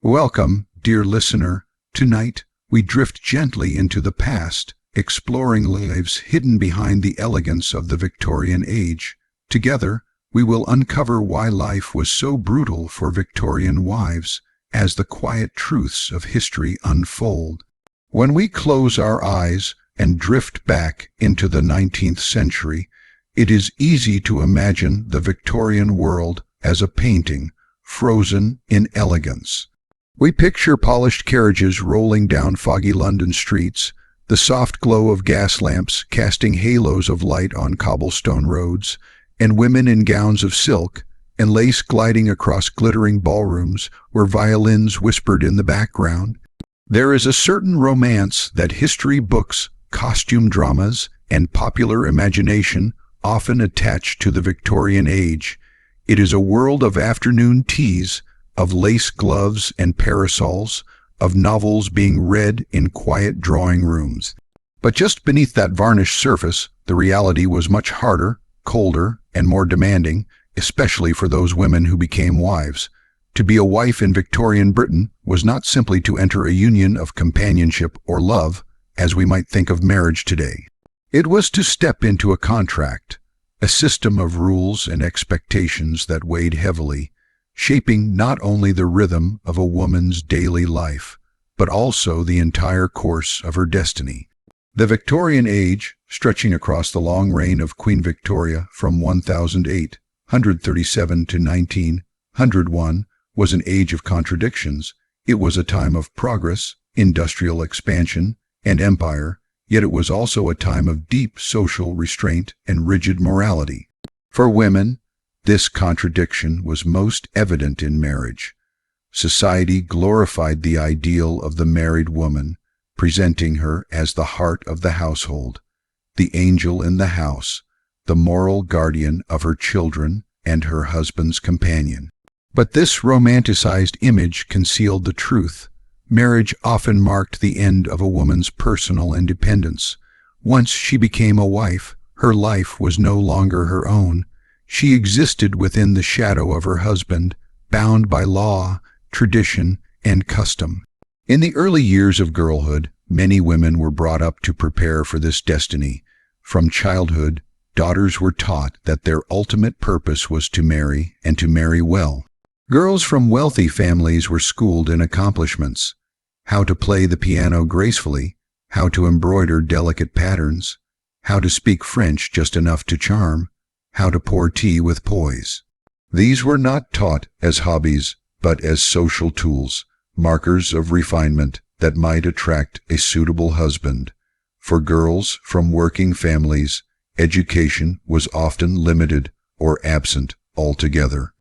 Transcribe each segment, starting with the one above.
Welcome, dear listener. Tonight, we drift gently into the past, exploring lives hidden behind the elegance of the Victorian age. Together, we will uncover why life was so brutal for Victorian wives as the quiet truths of history unfold. When we close our eyes and drift back into the 19th century, it is easy to imagine the Victorian world as a painting, frozen in elegance. We picture polished carriages rolling down foggy London streets, the soft glow of gas lamps casting halos of light on cobblestone roads, and women in gowns of silk and lace gliding across glittering ballrooms where violins whispered in the background. There is a certain romance that history books, costume dramas, and popular imagination often attach to the Victorian age. It is a world of afternoon teas, of lace gloves and parasols, of novels being read in quiet drawing rooms. But just beneath that varnished surface, the reality was much harder, colder, and more demanding, especially for those women who became wives. To be a wife in Victorian Britain was not simply to enter a union of companionship or love, as we might think of marriage today. It was to step into a contract, a system of rules and expectations that weighed heavily, shaping not only the rhythm of a woman's daily life, but also the entire course of her destiny. The Victorian age, stretching across the long reign of Queen Victoria from 1837 to 1901, was an age of contradictions. It was a time of progress, industrial expansion, and empire, yet it was also a time of deep social restraint and rigid morality. For women, this contradiction was most evident in marriage. Society glorified the ideal of the married woman, presenting her as the heart of the household, the angel in the house, the moral guardian of her children and her husband's companion. But this romanticized image concealed the truth. Marriage often marked the end of a woman's personal independence. Once she became a wife, her life was no longer her own. She existed within the shadow of her husband, bound by law, tradition, and custom. In the early years of girlhood, many women were brought up to prepare for this destiny. From childhood, daughters were taught that their ultimate purpose was to marry, and to marry well. Girls from wealthy families were schooled in accomplishments: how to play the piano gracefully, how to embroider delicate patterns, how to speak French just enough to charm, how to pour tea with poise. These were not taught as hobbies, but as social tools, markers of refinement that might attract a suitable husband. For girls from working families, education was often limited or absent altogether.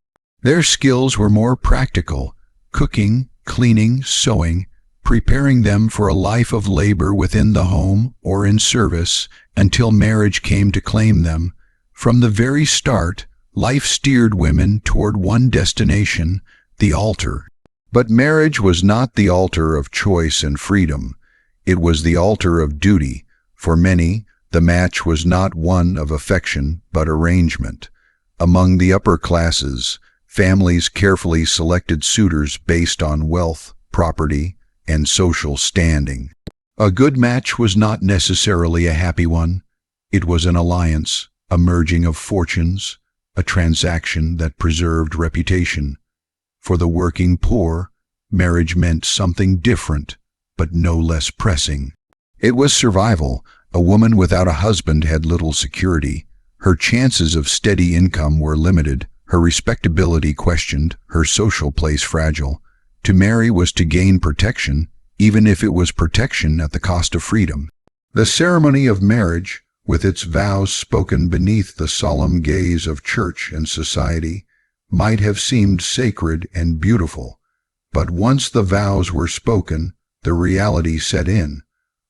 Their skills were more practical: cooking, cleaning, sewing, preparing them for a life of labor within the home or in service until marriage came to claim them. From the very start, life steered women toward one destination, the altar. But marriage was not the altar of choice and freedom. It was the altar of duty. For many, the match was not one of affection, but arrangement. Among the upper classes, families carefully selected suitors based on wealth, property, and social standing. A good match was not necessarily a happy one. It was an alliance, a merging of fortunes, a transaction that preserved reputation. For the working poor, marriage meant something different, but no less pressing. It was survival. A woman without a husband had little security. Her chances of steady income were limited, her respectability questioned, her social place fragile. To marry was to gain protection, even if it was protection at the cost of freedom. The ceremony of marriage, with its vows spoken beneath the solemn gaze of church and society, might have seemed sacred and beautiful. But once the vows were spoken, the reality set in.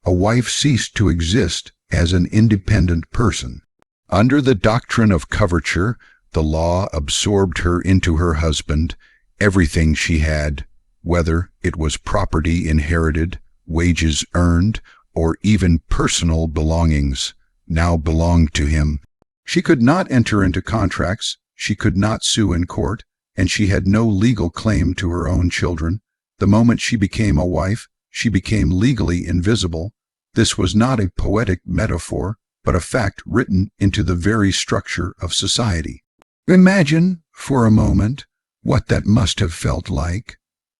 A wife ceased to exist as an independent person. Under the doctrine of coverture, the law absorbed her into her husband. Everything she had, whether it was property inherited, wages earned, or even personal belongings, now belonged to him. She could not enter into contracts, she could not sue in court, and she had no legal claim to her own children. The moment she became a wife, she became legally invisible. This was not a poetic metaphor, but a fact written into the very structure of society. Imagine, for a moment, what that must have felt like,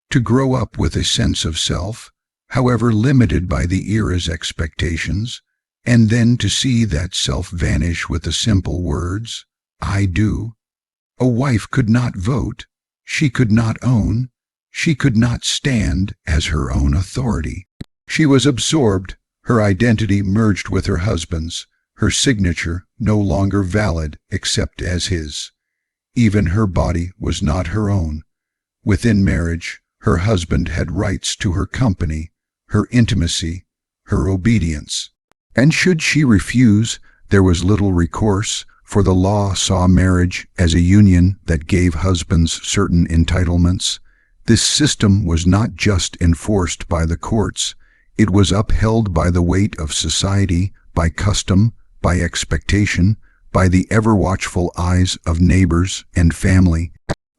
to grow up with a sense of self, however limited by the era's expectations, and then to see that self vanish with the simple words, "I do." A wife could not vote, she could not own, she could not stand as her own authority. She was absorbed, her identity merged with her husband's, her signature no longer valid except as his. Even her body was not her own. Within marriage, her husband had rights to her company, her intimacy, her obedience. And should she refuse, there was little recourse, for the law saw marriage as a union that gave husbands certain entitlements. This system was not just enforced by the courts, it was upheld by the weight of society, by custom, by expectation, by the ever-watchful eyes of neighbors and family.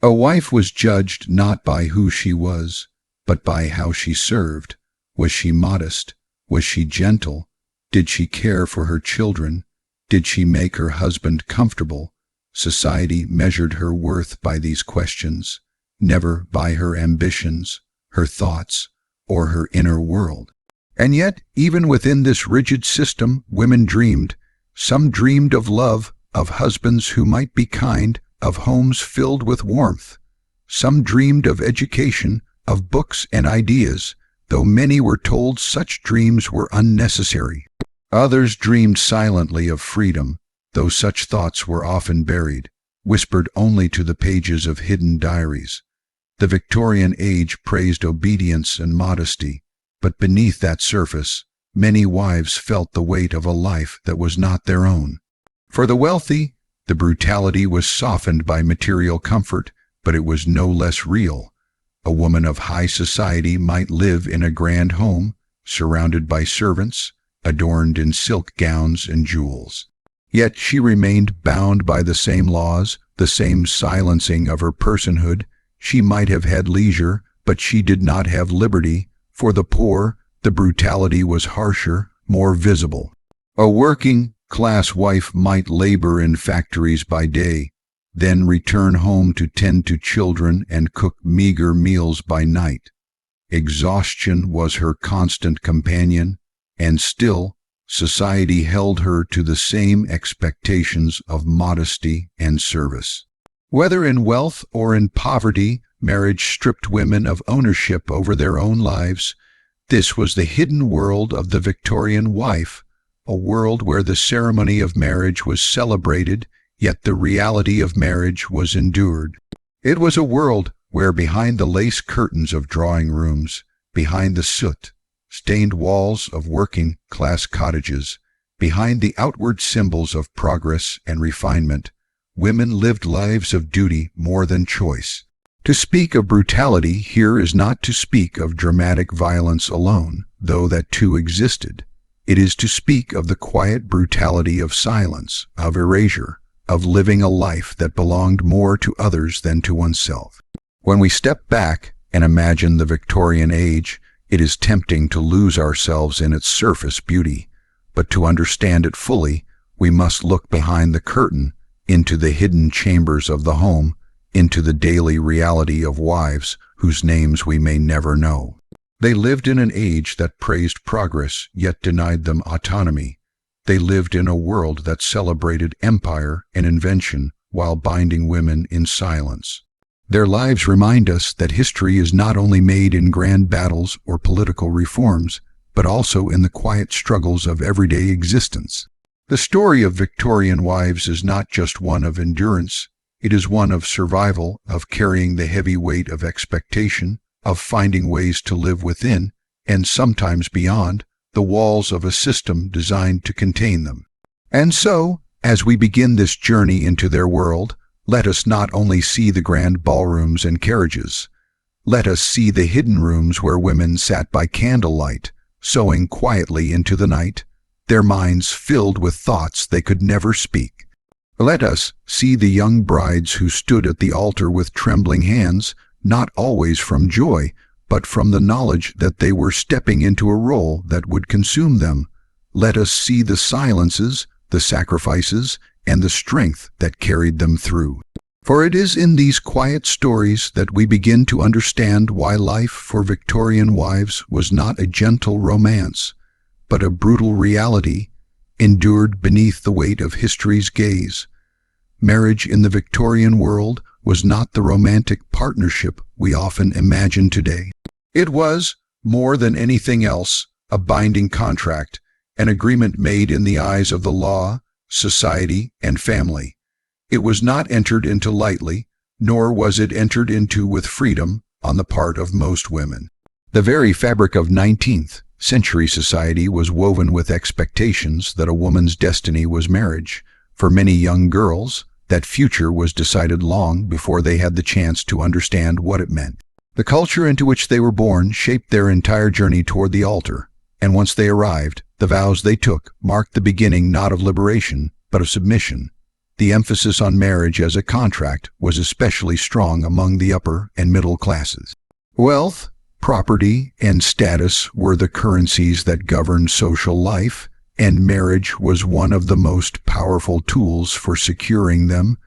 A wife was judged not by who she was, but by how she served. Was she modest? Was she gentle? Did she care for her children? Did she make her husband comfortable? Society measured her worth by these questions, never by her ambitions, her thoughts, or her inner world. And yet, even within this rigid system, women dreamed. Some dreamed of love, of husbands who might be kind, of homes filled with warmth. Some dreamed of education, of books and ideas, though many were told such dreams were unnecessary. Others dreamed silently of freedom, though such thoughts were often buried, whispered only to the pages of hidden diaries. The Victorian age praised obedience and modesty, but beneath that surface, many wives felt the weight of a life that was not their own. For the wealthy, the brutality was softened by material comfort, but it was no less real. A woman of high society might live in a grand home, surrounded by servants, adorned in silk gowns and jewels. Yet she remained bound by the same laws, the same silencing of her personhood. She might have had leisure, but she did not have liberty. For the poor, the brutality was harsher, more visible. A working-class wife might labor in factories by day, then return home to tend to children and cook meager meals by night. Exhaustion was her constant companion, and still, society held her to the same expectations of modesty and service. Whether in wealth or in poverty, marriage stripped women of ownership over their own lives. This was the hidden world of the Victorian wife, a world where the ceremony of marriage was celebrated, yet the reality of marriage was endured. It was a world where behind the lace curtains of drawing rooms, behind the soot-stained walls of working-class cottages, behind the outward symbols of progress and refinement, women lived lives of duty more than choice. To speak of brutality here is not to speak of dramatic violence alone, though that too existed. It is to speak of the quiet brutality of silence, of erasure, of living a life that belonged more to others than to oneself. When we step back and imagine the Victorian age, it is tempting to lose ourselves in its surface beauty, but to understand it fully, we must look behind the curtain, into the hidden chambers of the home, into the daily reality of wives whose names we may never know. They lived in an age that praised progress yet denied them autonomy. They lived in a world that celebrated empire and invention while binding women in silence. Their lives remind us that history is not only made in grand battles or political reforms, but also in the quiet struggles of everyday existence. The story of Victorian wives is not just one of endurance. It is one of survival, of carrying the heavy weight of expectation, of finding ways to live within, and sometimes beyond, the walls of a system designed to contain them. And so, as we begin this journey into their world, let us not only see the grand ballrooms and carriages. Let us see the hidden rooms where women sat by candlelight, sewing quietly into the night, their minds filled with thoughts they could never speak. Let us see the young brides who stood at the altar with trembling hands, not always from joy, but from the knowledge that they were stepping into a role that would consume them. Let us see the silences, the sacrifices, and the strength that carried them through. For it is in these quiet stories that we begin to understand why life for Victorian wives was not a gentle romance, but a brutal reality, endured beneath the weight of history's gaze. Marriage in the Victorian world was not the romantic partnership we often imagine today. It was, more than anything else, a binding contract, an agreement made in the eyes of the law, society, and family. It was not entered into lightly, nor was it entered into with freedom on the part of most women. The very fabric of 19th century society was woven with expectations that a woman's destiny was marriage. For many young girls, that future was decided long before they had the chance to understand what it meant. The culture into which they were born shaped their entire journey toward the altar, and once they arrived, the vows they took marked the beginning not of liberation, but of submission. The emphasis on marriage as a contract was especially strong among the upper and middle classes. Wealth, property, and status were the currencies that governed social life, and marriage was one of the most powerful tools for securing them.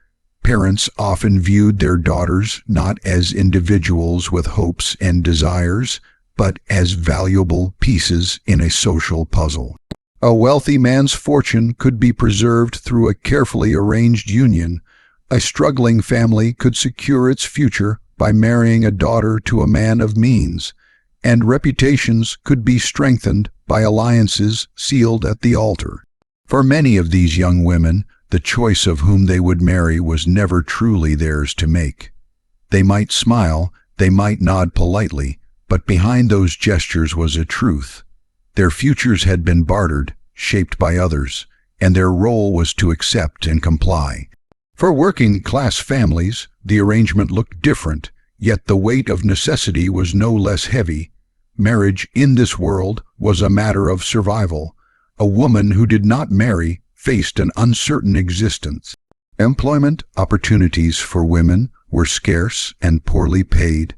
Parents often viewed their daughters not as individuals with hopes and desires, but as valuable pieces in a social puzzle. A wealthy man's fortune could be preserved through a carefully arranged union. A struggling family could secure its future by marrying a daughter to a man of means, and reputations could be strengthened by alliances sealed at the altar. For many of these young women, the choice of whom they would marry was never truly theirs to make. They might smile, they might nod politely, but behind those gestures was a truth. Their futures had been bartered, shaped by others, and their role was to accept and comply. For working-class families, the arrangement looked different, yet the weight of necessity was no less heavy. Marriage in this world was a matter of survival. A woman who did not marry faced an uncertain existence. Employment opportunities for women were scarce and poorly paid.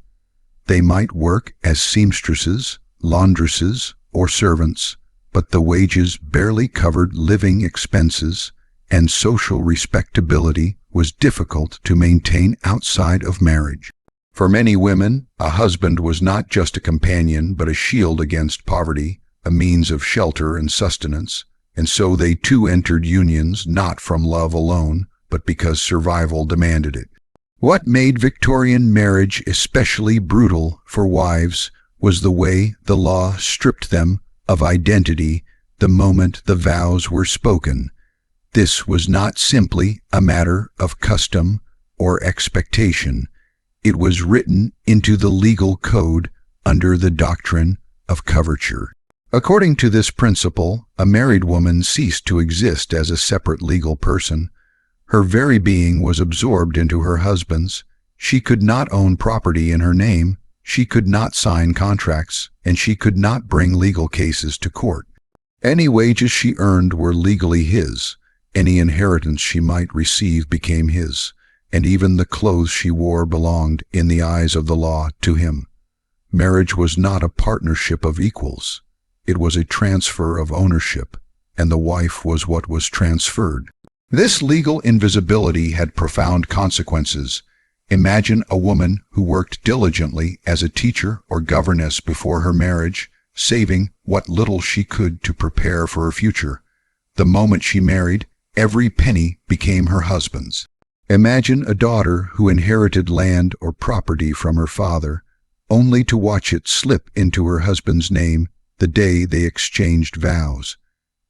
They might work as seamstresses, laundresses, or servants, but the wages barely covered living expenses, and social respectability was difficult to maintain outside of marriage. For many women, a husband was not just a companion but a shield against poverty, a means of shelter and sustenance, and so they too entered unions not from love alone, but because survival demanded it. What made Victorian marriage especially brutal for wives was the way the law stripped them of identity the moment the vows were spoken. This was not simply a matter of custom or expectation. It was written into the legal code under the doctrine of coverture. According to this principle, a married woman ceased to exist as a separate legal person. Her very being was absorbed into her husband's. She could not own property in her name, she could not sign contracts, and she could not bring legal cases to court. Any wages she earned were legally his. Any inheritance she might receive became his, and even the clothes she wore belonged, in the eyes of the law, to him. Marriage was not a partnership of equals. It was a transfer of ownership, and the wife was what was transferred. This legal invisibility had profound consequences. Imagine a woman who worked diligently as a teacher or governess before her marriage, saving what little she could to prepare for her future. The moment she married, every penny became her husband's. Imagine a daughter who inherited land or property from her father, only to watch it slip into her husband's name the day they exchanged vows.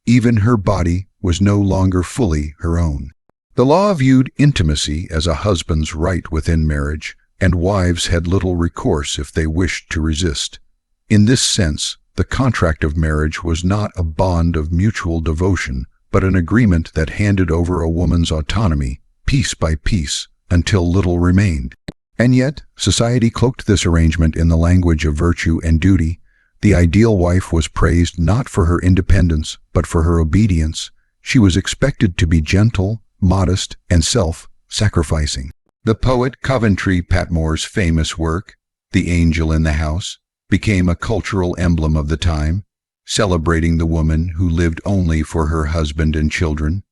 Even her body was no longer fully her own. The law viewed intimacy as a husband's right within marriage, and wives had little recourse if they wished to resist. In this sense, the contract of marriage was not a bond of mutual devotion, but an agreement that handed over a woman's autonomy, piece by piece, until little remained. And yet, society cloaked this arrangement in the language of virtue and duty. The ideal wife was praised not for her independence, but for her obedience. She was expected to be gentle, modest, and self-sacrificing. The poet Coventry Patmore's famous work, The Angel in the House, became a cultural emblem of the time, celebrating the woman who lived only for her husband and children,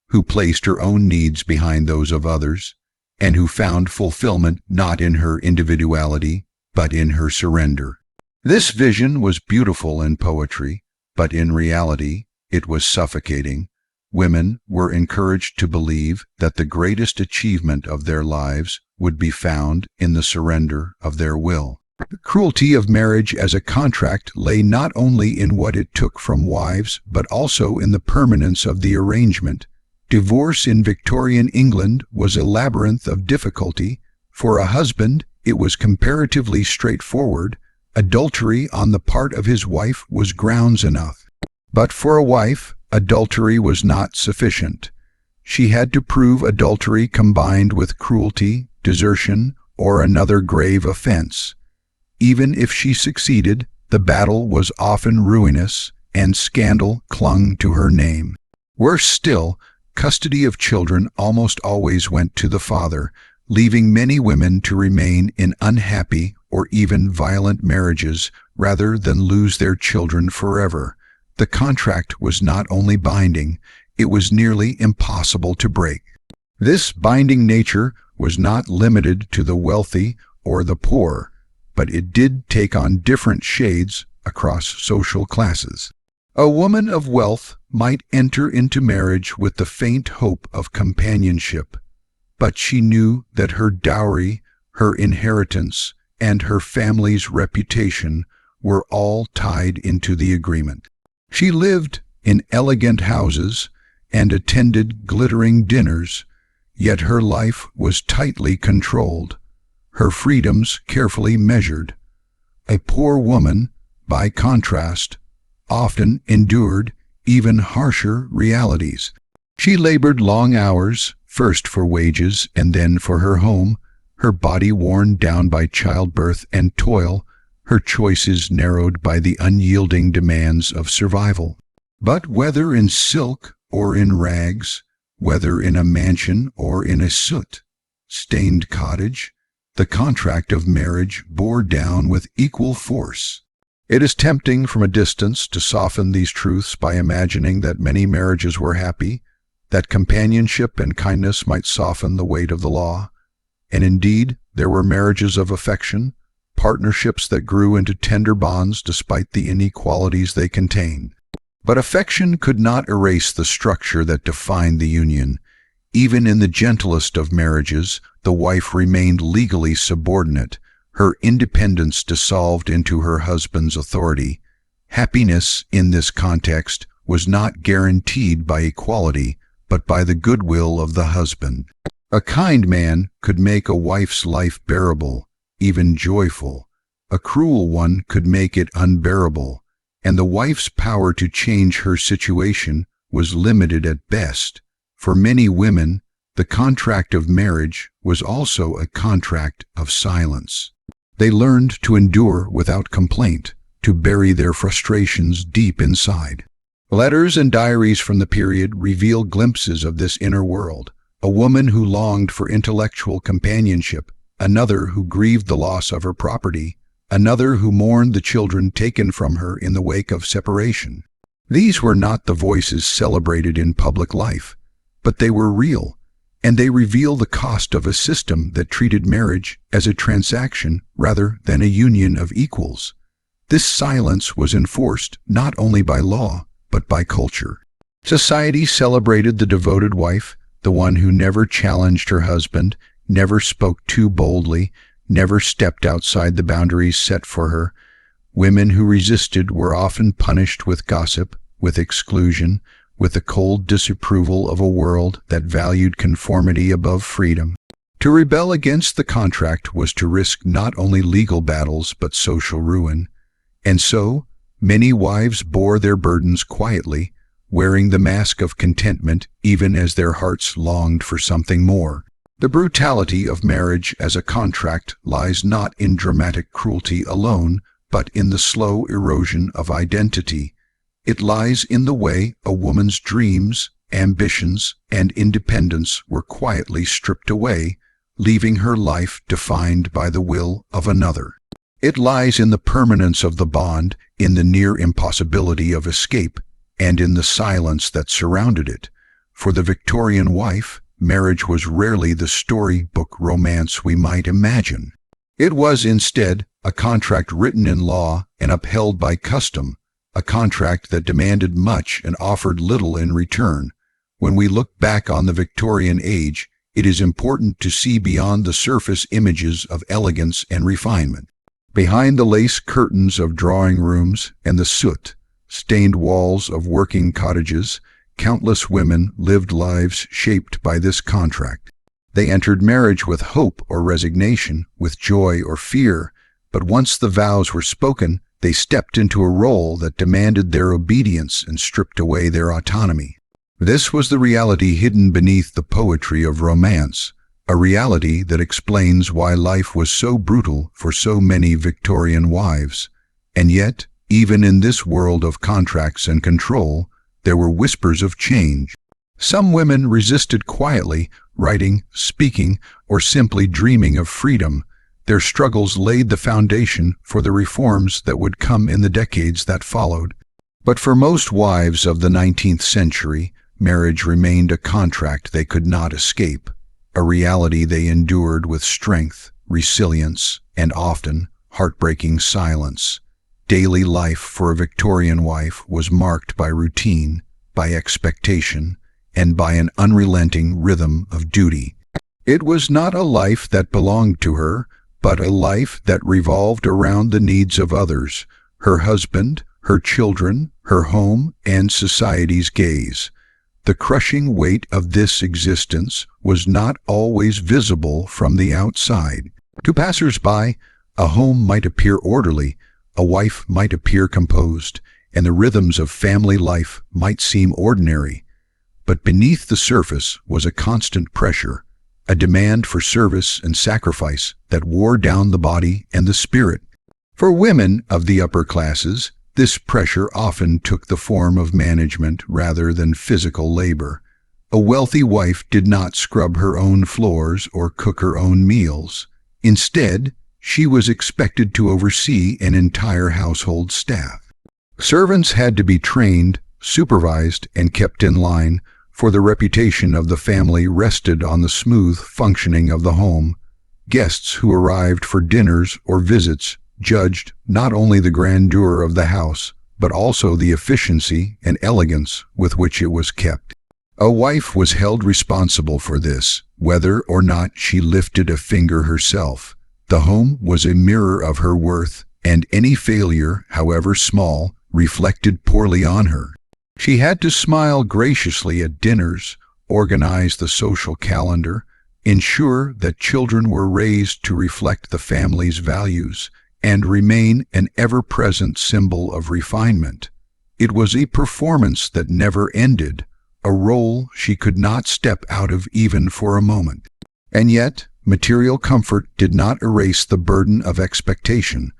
who placed her own needs behind those of others, and who found fulfillment not in her individuality, but in her surrender. This vision was beautiful in poetry, but in reality, it was suffocating. Women were encouraged to believe that the greatest achievement of their lives would be found in the surrender of their will. The cruelty of marriage as a contract lay not only in what it took from wives, but also in the permanence of the arrangement. Divorce in Victorian England was a labyrinth of difficulty. For a husband, it was comparatively straightforward. Adultery on the part of his wife was grounds enough. But for a wife, adultery was not sufficient. She had to prove adultery combined with cruelty, desertion, or another grave offense. Even if she succeeded, the battle was often ruinous, and scandal clung to her name. Worse still, custody of children almost always went to the father, leaving many women to remain in unhappy or even violent marriages rather than lose their children forever. The contract was not only binding, it was nearly impossible to break. This binding nature was not limited to the wealthy or the poor, but it did take on different shades across social classes. A woman of wealth might enter into marriage with the faint hope of companionship, but she knew that her dowry, her inheritance, and her family's reputation were all tied into the agreement. She lived in elegant houses and attended glittering dinners, yet her life was tightly controlled, her freedoms carefully measured. A poor woman, by contrast, often endured even harsher realities. She labored long hours, first for wages and then for her home, her body worn down by childbirth and toil, her choices narrowed by the unyielding demands of survival. But whether in silk or in rags, whether in a mansion or in a soot-stained cottage, the contract of marriage bore down with equal force. It is tempting from a distance to soften these truths by imagining that many marriages were happy, that companionship and kindness might soften the weight of the law. And indeed, there were marriages of affection, partnerships that grew into tender bonds despite the inequalities they contained. But affection could not erase the structure that defined the union. Even in the gentlest of marriages, the wife remained legally subordinate, her independence dissolved into her husband's authority. Happiness in this context was not guaranteed by equality, but by the goodwill of the husband. A kind man could make a wife's life bearable, even joyful. A cruel one could make it unbearable, and the wife's power to change her situation was limited at best. For many women, the contract of marriage was also a contract of silence. They learned to endure without complaint, to bury their frustrations deep inside. Letters and diaries from the period reveal glimpses of this inner world. A woman who longed for intellectual companionship, another who grieved the loss of her property, another who mourned the children taken from her in the wake of separation. These were not the voices celebrated in public life, but they were real, and they reveal the cost of a system that treated marriage as a transaction rather than a union of equals. This silence was enforced not only by law, but by culture. Society celebrated the devoted wife, the one who never challenged her husband, never spoke too boldly, never stepped outside the boundaries set for her. Women who resisted were often punished with gossip, with exclusion, with the cold disapproval of a world that valued conformity above freedom. To rebel against the contract was to risk not only legal battles but social ruin. And so, many wives bore their burdens quietly, wearing the mask of contentment even as their hearts longed for something more. The brutality of marriage as a contract lies not in dramatic cruelty alone, but in the slow erosion of identity. It lies in the way a woman's dreams, ambitions, and independence were quietly stripped away, leaving her life defined by the will of another. It lies in the permanence of the bond, in the near impossibility of escape, and in the silence that surrounded it. For the Victorian wife, marriage was rarely the storybook romance we might imagine. It was instead a contract written in law and upheld by custom, a contract that demanded much and offered little in return. When we look back on the Victorian age, it is important to see beyond the surface images of elegance and refinement. Behind the lace curtains of drawing rooms and the soot-stained walls of working cottages, countless women lived lives shaped by this contract. They entered marriage with hope or resignation, with joy or fear, but once the vows were spoken, they stepped into a role that demanded their obedience and stripped away their autonomy. This was the reality hidden beneath the poetry of romance, a reality that explains why life was so brutal for so many Victorian wives. And yet, even in this world of contracts and control, there were whispers of change. Some women resisted quietly, writing, speaking, or simply dreaming of freedom. Their struggles laid the foundation for the reforms that would come in the decades that followed. But for most wives of the 19th century, marriage remained a contract they could not escape, a reality they endured with strength, resilience, and often heartbreaking silence. Daily life for a Victorian wife was marked by routine, by expectation, and by an unrelenting rhythm of duty. It was not a life that belonged to her, but a life that revolved around the needs of others, her husband, her children, her home, and society's gaze. The crushing weight of this existence was not always visible from the outside. To passers-by, a home might appear orderly, a wife might appear composed, and the rhythms of family life might seem ordinary. But beneath the surface was a constant pressure, a demand for service and sacrifice that wore down the body and the spirit. For women of the upper classes, this pressure often took the form of management rather than physical labor. A wealthy wife did not scrub her own floors or cook her own meals. Instead, she was expected to oversee an entire household staff. Servants had to be trained, supervised, and kept in line, for the reputation of the family rested on the smooth functioning of the home. Guests who arrived for dinners or visits judged not only the grandeur of the house, but also the efficiency and elegance with which it was kept. A wife was held responsible for this, whether or not she lifted a finger herself. The home was a mirror of her worth, and any failure, however small, reflected poorly on her. She had to smile graciously at dinners, organize the social calendar, ensure that children were raised to reflect the family's values, and remain an ever-present symbol of refinement. It was a performance that never ended, a role she could not step out of even for a moment. And yet, material comfort did not erase the burden of expectation.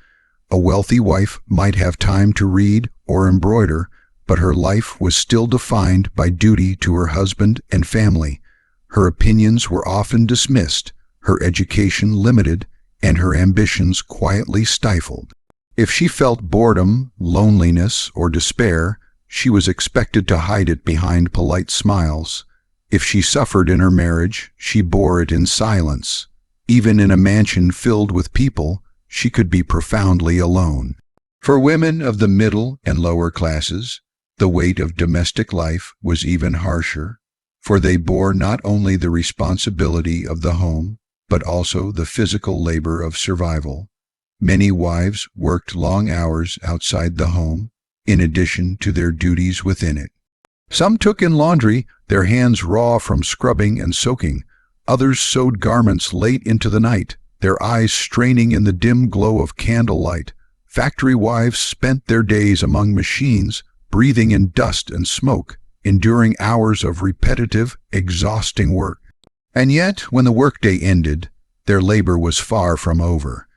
A wealthy wife might have time to read or embroider, but her life was still defined by duty to her husband and family. Her opinions were often dismissed, her education limited, and her ambitions quietly stifled. If she felt boredom, loneliness, or despair, she was expected to hide it behind polite smiles. If she suffered in her marriage, she bore it in silence. Even in a mansion filled with people, she could be profoundly alone. For women of the middle and lower classes, the weight of domestic life was even harsher, for they bore not only the responsibility of the home, but also the physical labor of survival. Many wives worked long hours outside the home, in addition to their duties within it. Some took in laundry, their hands raw from scrubbing and soaking. Others sewed garments late into the night, their eyes straining in the dim glow of candlelight. Factory wives spent their days among machines, breathing in dust and smoke, enduring hours of repetitive, exhausting work. And yet, when the workday ended, their labor was far from over.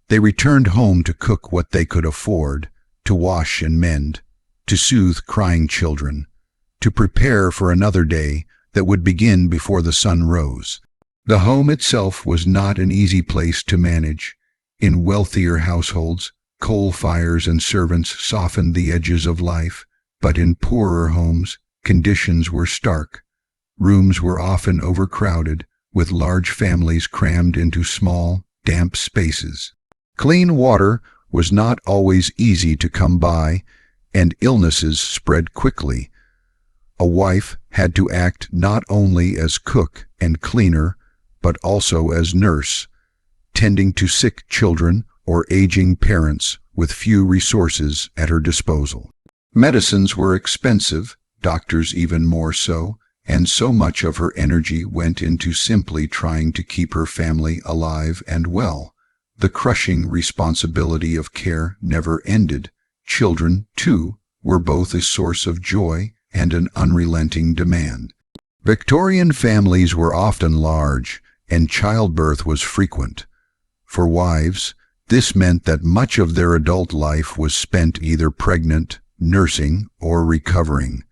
They returned home to cook what they could afford, to wash and mend, to soothe crying children, to prepare for another day that would begin before the sun rose. The home itself was not an easy place to manage. In wealthier households, coal fires and servants softened the edges of life, but in poorer homes, conditions were stark. Rooms were often overcrowded, with large families crammed into small, damp spaces. Clean water was not always easy to come by, and illnesses spread quickly. A wife had to act not only as cook and cleaner, but also as nurse, tending to sick children or aging parents with few resources at her disposal. Medicines were expensive, doctors even more so, and so much of her energy went into simply trying to keep her family alive and well. The crushing responsibility of care never ended. Children, too, were both a source of joy and an unrelenting demand. Victorian families were often large, and childbirth was frequent. For wives, this meant that much of their adult life was spent either pregnant, nursing, or recovering.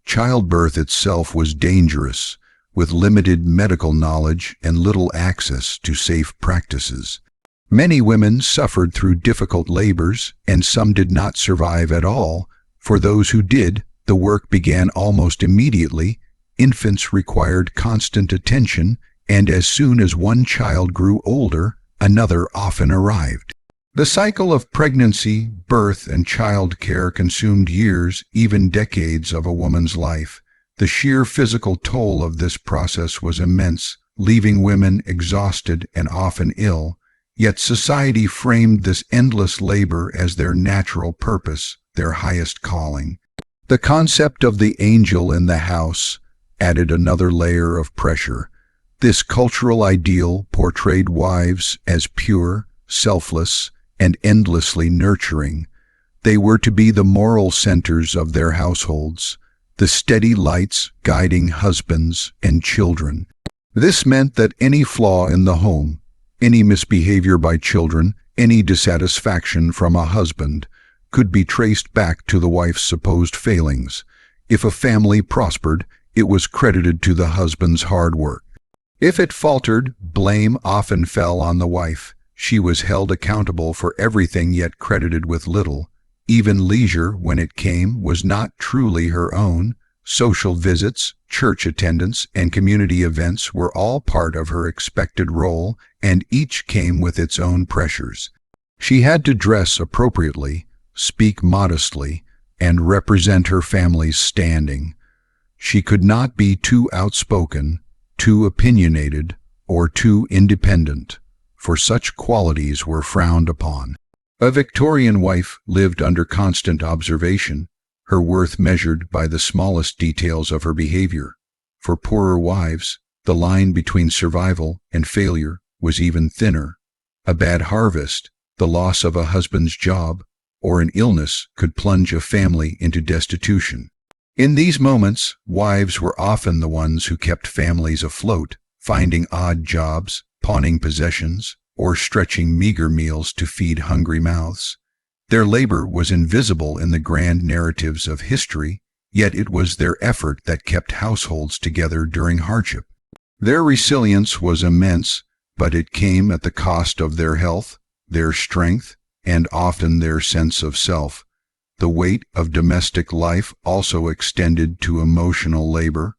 Childbirth itself was dangerous, with limited medical knowledge and little access to safe practices. Many women suffered through difficult labors, and some did not survive at all. For those who did, the work began almost immediately. Infants required constant attention, and as soon as one child grew older, another often arrived. The cycle of pregnancy, birth, and child care consumed years, even decades of a woman's life. The sheer physical toll of this process was immense, leaving women exhausted and often ill. Yet society framed this endless labor as their natural purpose, their highest calling. The concept of the angel in the house added another layer of pressure. This cultural ideal portrayed wives as pure, selfless, and endlessly nurturing. They were to be the moral centers of their households, the steady lights guiding husbands and children. This meant that any flaw in the home, any misbehavior by children, any dissatisfaction from a husband, could be traced back to the wife's supposed failings. If a family prospered, it was credited to the husband's hard work. If it faltered, blame often fell on the wife. She was held accountable for everything yet credited with little. Even leisure, when it came, was not truly her own. Social visits, church attendance, and community events were all part of her expected role, and each came with its own pressures. She had to dress appropriately, speak modestly, and represent her family's standing. She could not be too outspoken, too opinionated, or too independent, for such qualities were frowned upon. A Victorian wife lived under constant observation, her worth measured by the smallest details of her behavior. For poorer wives, the line between survival and failure was even thinner. A bad harvest, the loss of a husband's job, or an illness could plunge a family into destitution. In these moments, wives were often the ones who kept families afloat, finding odd jobs, pawning possessions, or stretching meager meals to feed hungry mouths. Their labor was invisible in the grand narratives of history, yet it was their effort that kept households together during hardship. Their resilience was immense, but it came at the cost of their health, their strength, and often their sense of self. The weight of domestic life also extended to emotional labor.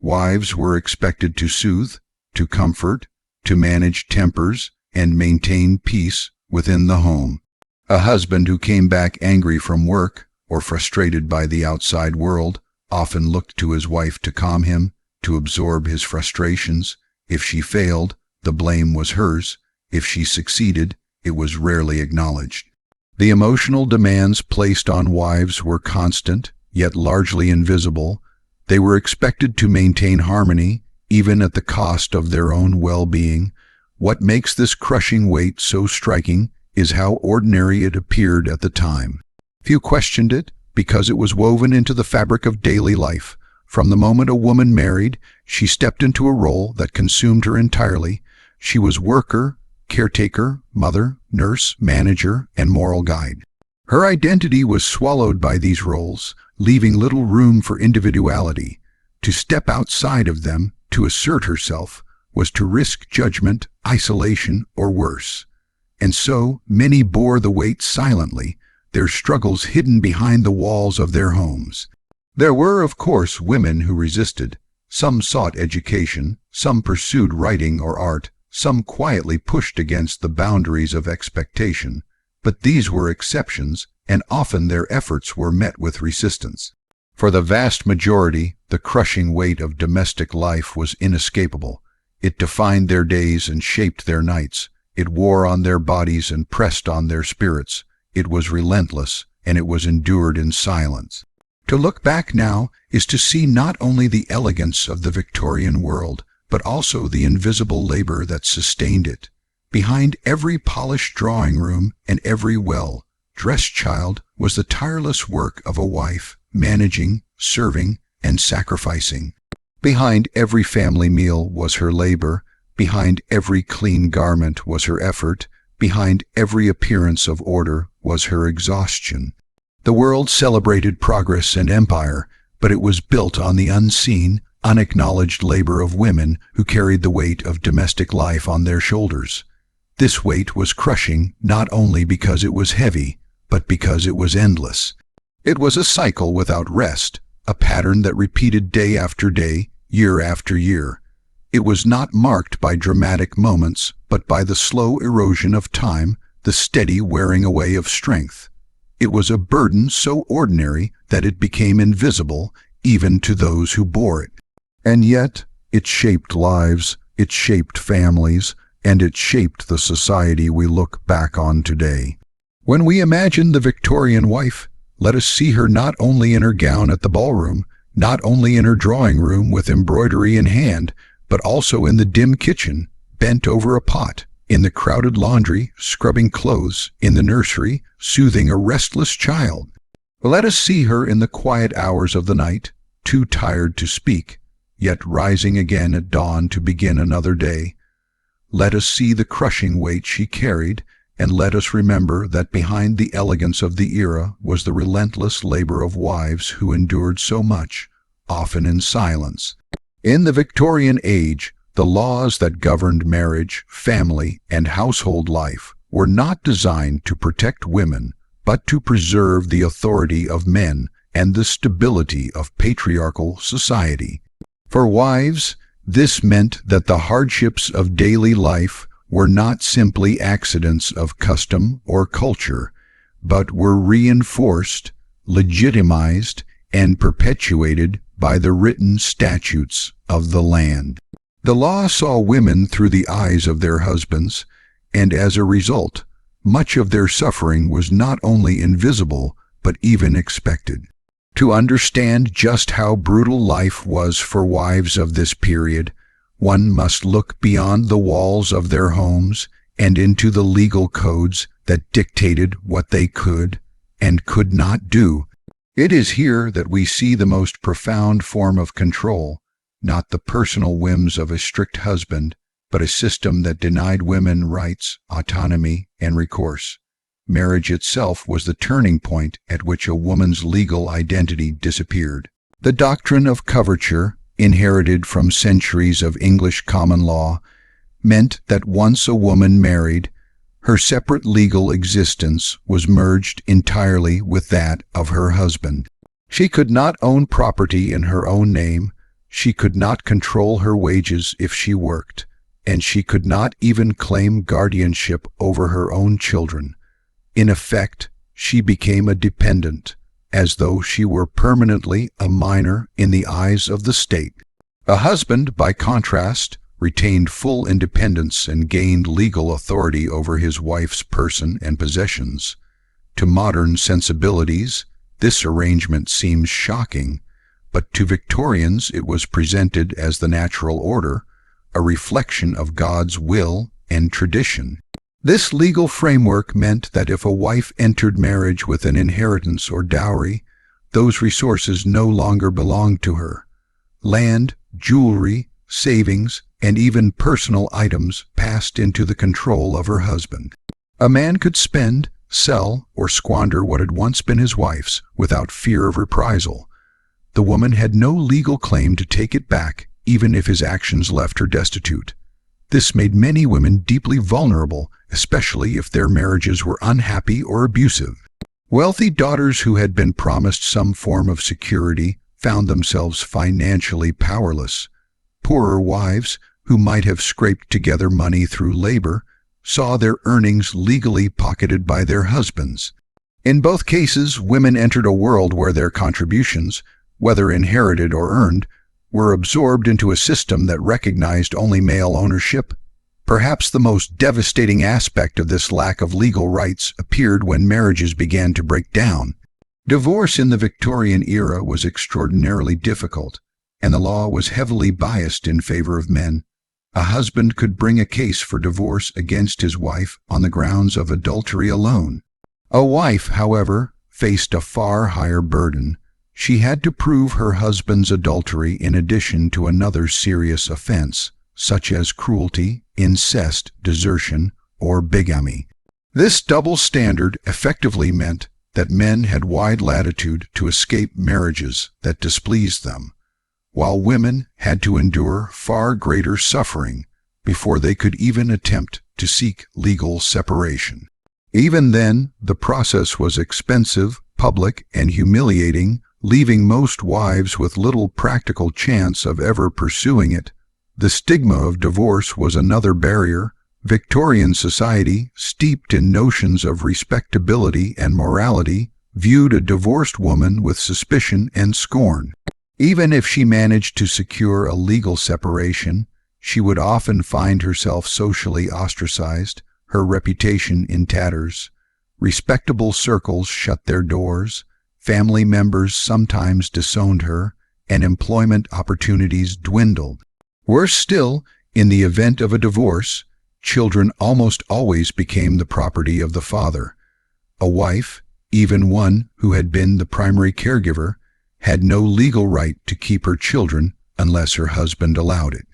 Wives were expected to soothe, to comfort, to manage tempers, and maintain peace within the home. A husband who came back angry from work or frustrated by the outside world often looked to his wife to calm him, to absorb his frustrations. If she failed, the blame was hers. If she succeeded, it was rarely acknowledged. The emotional demands placed on wives were constant, yet largely invisible. They were expected to maintain harmony, even at the cost of their own well-being. What makes this crushing weight so striking is how ordinary it appeared at the time. Few questioned it because it was woven into the fabric of daily life. From the moment a woman married, she stepped into a role that consumed her entirely. She was worker, caretaker, mother, nurse, manager, and moral guide. Her identity was swallowed by these roles, leaving little room for individuality. To step outside of them, to assert herself, was to risk judgment, isolation, or worse. and so many bore the weight silently, their struggles hidden behind the walls of their homes. There were, of course, women who resisted. Some sought education, some pursued writing or art, some quietly pushed against the boundaries of expectation, but these were exceptions, and often their efforts were met with resistance. For the vast majority, the crushing weight of domestic life was inescapable. It defined their days and shaped their nights. It wore on their bodies and pressed on their spirits. It was relentless, and it was endured in silence. To look back now is to see not only the elegance of the Victorian world, but also the invisible labor that sustained it. Behind every polished drawing room and every well-dressed child was the tireless work of a wife, managing, serving, and sacrificing. Behind every family meal was her labor. Behind every clean garment was her effort. Behind every appearance of order was her exhaustion. The world celebrated progress and empire, but it was built on the unseen, unacknowledged labor of women who carried the weight of domestic life on their shoulders. This weight was crushing not only because it was heavy, but because it was endless. It was a cycle without rest, a pattern that repeated day after day, year after year. It was not marked by dramatic moments, but by the slow erosion of time, the steady wearing away of strength. It was a burden so ordinary that it became invisible even to those who bore it. And yet, it shaped lives, it shaped families, and it shaped the society we look back on today. When we imagine the Victorian wife, let us see her not only in her gown at the ballroom, not only in her drawing room with embroidery in hand, but also in the dim kitchen, bent over a pot, in the crowded laundry, scrubbing clothes, in the nursery, soothing a restless child. Let us see her in the quiet hours of the night, too tired to speak, yet rising again at dawn to begin another day. Let us see the crushing weight she carried, and let us remember that behind the elegance of the era was the relentless labor of wives who endured so much, often in silence. In the Victorian age, the laws that governed marriage, family, and household life were not designed to protect women, but to preserve the authority of men and the stability of patriarchal society. For wives, this meant that the hardships of daily life were not simply accidents of custom or culture, but were reinforced, legitimized, and perpetuated by the written statutes of the land. The law saw women through the eyes of their husbands, and as a result, much of their suffering was not only invisible, but even expected. To understand just how brutal life was for wives of this period, one must look beyond the walls of their homes and into the legal codes that dictated what they could and could not do. It is here that we see the most profound form of control, not the personal whims of a strict husband, but a system that denied women rights, autonomy, and recourse. Marriage itself was the turning point at which a woman's legal identity disappeared. The doctrine of coverture, inherited from centuries of English common law, meant that once a woman married, her separate legal existence was merged entirely with that of her husband. She could not own property in her own name, she could not control her wages if she worked, and she could not even claim guardianship over her own children. In effect, she became a dependent, as though she were permanently a minor in the eyes of the state. A husband, by contrast, retained full independence and gained legal authority over his wife's person and possessions. To modern sensibilities, this arrangement seems shocking, but to Victorians it was presented as the natural order, a reflection of God's will and tradition. This legal framework meant that if a wife entered marriage with an inheritance or dowry, those resources no longer belonged to her. Land, jewelry, savings, and even personal items passed into the control of her husband. A man could spend, sell, or squander what had once been his wife's without fear of reprisal. The woman had no legal claim to take it back, even if his actions left her destitute. This made many women deeply vulnerable, especially if their marriages were unhappy or abusive. Wealthy daughters who had been promised some form of security found themselves financially powerless. Poorer wives, who might have scraped together money through labor, saw their earnings legally pocketed by their husbands. In both cases, women entered a world where their contributions, whether inherited or earned, were absorbed into a system that recognized only male ownership. Perhaps the most devastating aspect of this lack of legal rights appeared when marriages began to break down. Divorce in the Victorian era was extraordinarily difficult, and the law was heavily biased in favor of men. A husband could bring a case for divorce against his wife on the grounds of adultery alone. A wife, however, faced a far higher burden. She had to prove her husband's adultery in addition to another serious offense, such as cruelty, incest, desertion, or bigamy. This double standard effectively meant that men had wide latitude to escape marriages that displeased them, while women had to endure far greater suffering before they could even attempt to seek legal separation. Even then, the process was expensive, public, and humiliating, leaving most wives with little practical chance of ever pursuing it. The stigma of divorce was another barrier. Victorian society, steeped in notions of respectability and morality, viewed a divorced woman with suspicion and scorn. Even if she managed to secure a legal separation, she would often find herself socially ostracized, her reputation in tatters. Respectable circles shut their doors, family members sometimes disowned her, and employment opportunities dwindled. Worse still, in the event of a divorce, children almost always became the property of the father. A wife, even one who had been the primary caregiver, had no legal right to keep her children unless her husband allowed it.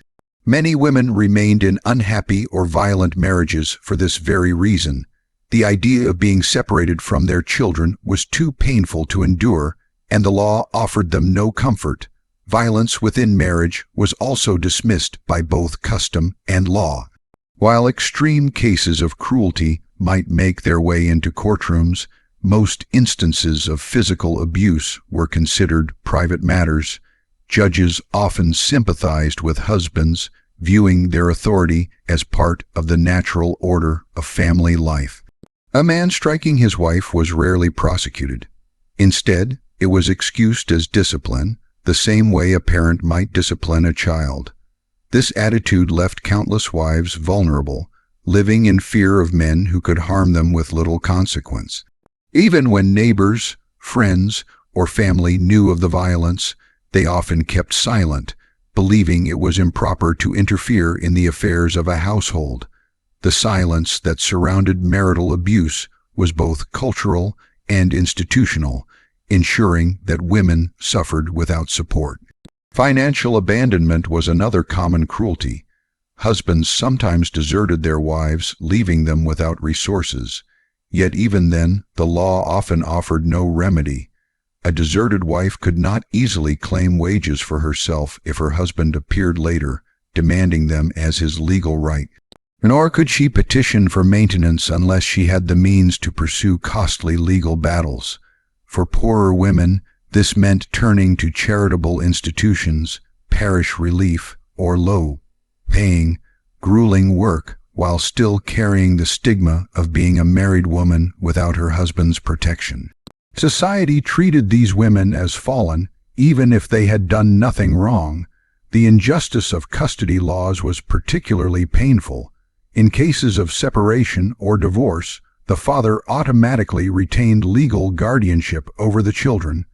Many women remained in unhappy or violent marriages for this very reason. The idea of being separated from their children was too painful to endure, and the law offered them no comfort. Violence within marriage was also dismissed by both custom and law. While extreme cases of cruelty might make their way into courtrooms, most instances of physical abuse were considered private matters. Judges often sympathized with husbands, viewing their authority as part of the natural order of family life. A man striking his wife was rarely prosecuted. Instead, it was excused as discipline, the same way a parent might discipline a child. This attitude left countless wives vulnerable, living in fear of men who could harm them with little consequence. Even when neighbors, friends, or family knew of the violence, they often kept silent, believing it was improper to interfere in the affairs of a household. The silence that surrounded marital abuse was both cultural and institutional, ensuring that women suffered without support. Financial abandonment was another common cruelty. Husbands sometimes deserted their wives, leaving them without resources. Yet even then, the law often offered no remedy. A deserted wife could not easily claim wages for herself if her husband appeared later, demanding them as his legal right. Nor could she petition for maintenance unless she had the means to pursue costly legal battles. For poorer women, this meant turning to charitable institutions, parish relief, or low-paying, grueling work, while still carrying the stigma of being a married woman without her husband's protection. Society treated these women as fallen, even if they had done nothing wrong. The injustice of custody laws was particularly painful. In cases of separation or divorce, the father automatically retained legal guardianship over the children.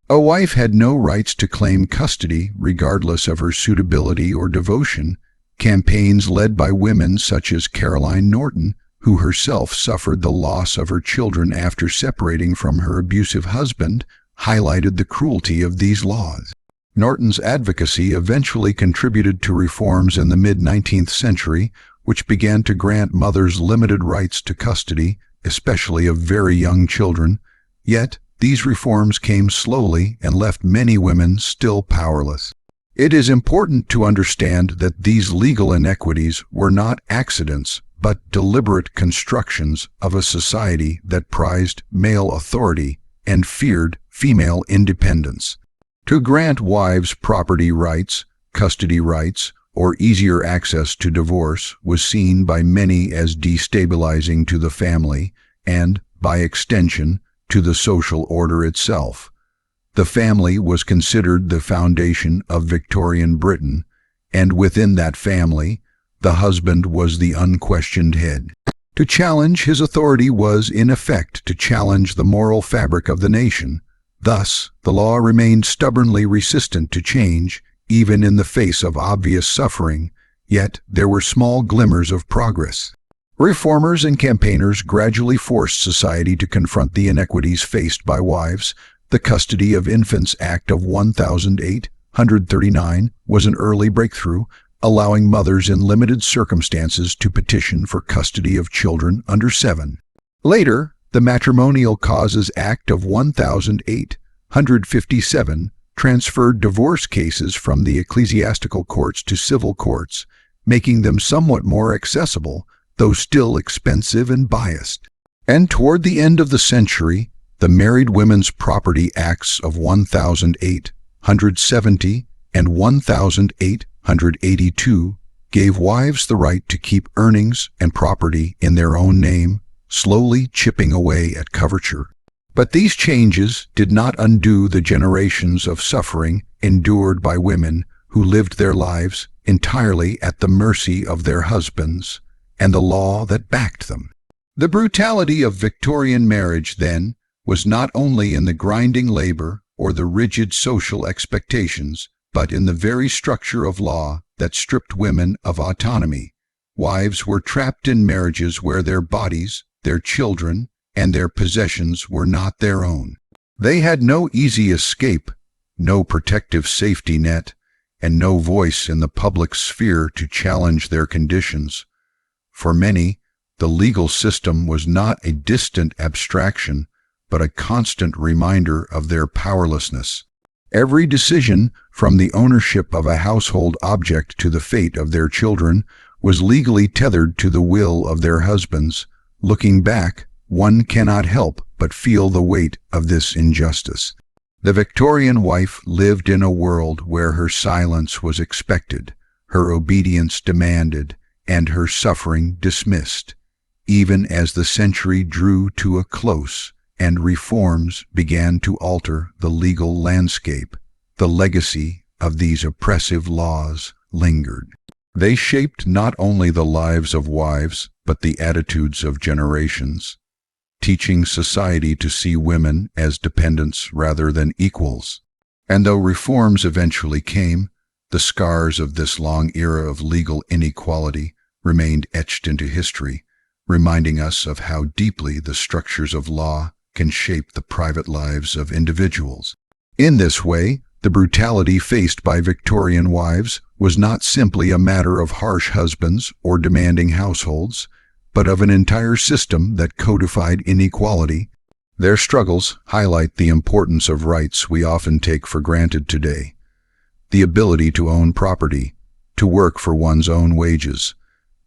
A wife had no rights to claim custody regardless of her suitability or devotion. Campaigns led by women such as Caroline Norton, who herself suffered the loss of her children after separating from her abusive husband, highlighted the cruelty of these laws. Norton's advocacy eventually contributed to reforms in the mid-19th century, which began to grant mothers limited rights to custody, especially of very young children. Yet, these reforms came slowly and left many women still powerless. It is important to understand that these legal inequities were not accidents, but deliberate constructions of a society that prized male authority and feared female independence. To grant wives property rights, custody rights, or easier access to divorce was seen by many as destabilizing to the family and, by extension, to the social order itself. The family was considered the foundation of Victorian Britain, and within that family, the husband was the unquestioned head. To challenge his authority was, in effect, to challenge the moral fabric of the nation. Thus, the law remained stubbornly resistant to change, even in the face of obvious suffering, yet there were small glimmers of progress. Reformers and campaigners gradually forced society to confront the inequities faced by wives. The Custody of Infants Act of 1839 was an early breakthrough, allowing mothers in limited circumstances to petition for custody of children under 7. Later, the Matrimonial Causes Act of 1857 transferred divorce cases from the ecclesiastical courts to civil courts, making them somewhat more accessible, though still expensive and biased. And toward the end of the century, the Married Women's Property Acts of 1870 and 1882 gave wives the right to keep earnings and property in their own name, slowly chipping away at coverture. But these changes did not undo the generations of suffering endured by women who lived their lives entirely at the mercy of their husbands and the law that backed them. The brutality of Victorian marriage, then, was not only in the grinding labor or the rigid social expectations, but in the very structure of law that stripped women of autonomy. Wives were trapped in marriages where their bodies, their children, and their possessions were not their own. They had no easy escape, no protective safety net, and no voice in the public sphere to challenge their conditions. For many, the legal system was not a distant abstraction, but a constant reminder of their powerlessness. Every decision, from the ownership of a household object to the fate of their children, was legally tethered to the will of their husbands. Looking back, one cannot help but feel the weight of this injustice. The Victorian wife lived in a world where her silence was expected, her obedience demanded, and her suffering dismissed. Even as the century drew to a close and reforms began to alter the legal landscape, the legacy of these oppressive laws lingered. They shaped not only the lives of wives, but the attitudes of generations, teaching society to see women as dependents rather than equals. And though reforms eventually came, the scars of this long era of legal inequality remained etched into history, reminding us of how deeply the structures of law can shape the private lives of individuals. In this way, the brutality faced by Victorian wives was not simply a matter of harsh husbands or demanding households, but of an entire system that codified inequality. Their struggles highlight the importance of rights we often take for granted today: the ability to own property, to work for one's own wages,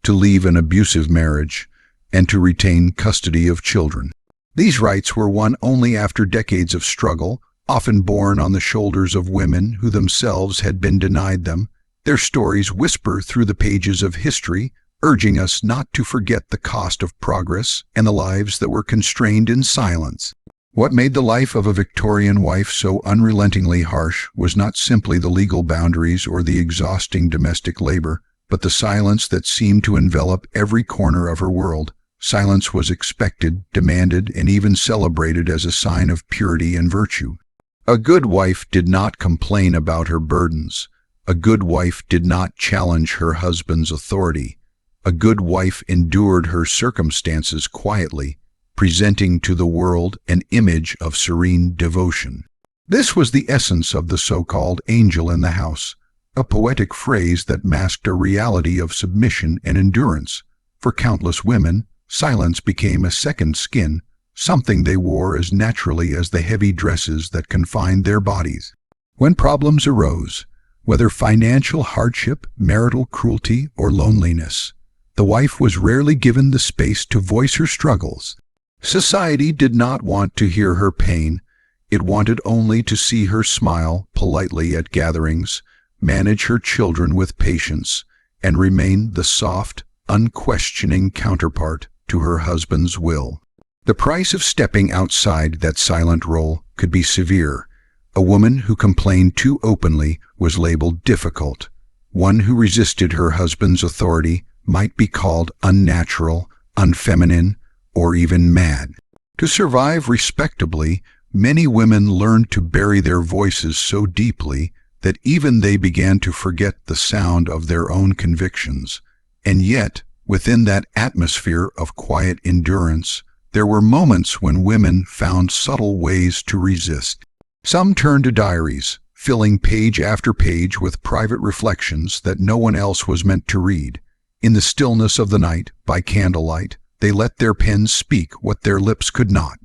to leave an abusive marriage, and to retain custody of children. These rights were won only after decades of struggle, often borne on the shoulders of women who themselves had been denied them. Their stories whisper through the pages of history, urging us not to forget the cost of progress and the lives that were constrained in silence. What made the life of a Victorian wife so unrelentingly harsh was not simply the legal boundaries or the exhausting domestic labor, but the silence that seemed to envelop every corner of her world. Silence was expected, demanded, and even celebrated as a sign of purity and virtue. A good wife did not complain about her burdens. A good wife did not challenge her husband's authority. A good wife endured her circumstances quietly, presenting to the world an image of serene devotion. This was the essence of the so-called angel in the house, a poetic phrase that masked a reality of submission and endurance. For countless women, silence became a second skin, something they wore as naturally as the heavy dresses that confined their bodies. When problems arose, Whether financial hardship, marital cruelty, or loneliness, the wife was rarely given the space to voice her struggles. Society did not want to hear her pain. It wanted only to see her smile politely at gatherings, manage her children with patience, and remain the soft, unquestioning counterpart to her husband's will. The price of stepping outside that silent role could be severe. A woman who complained too openly was labeled difficult. One who resisted her husband's authority might be called unnatural, unfeminine, or even mad. To survive respectably, many women learned to bury their voices so deeply that even they began to forget the sound of their own convictions. And yet, within that atmosphere of quiet endurance, there were moments when women found subtle ways to resist. Some turned to diaries, filling page after page with private reflections that no one else was meant to read. In the stillness of the night, by candlelight, they let their pens speak what their lips could not.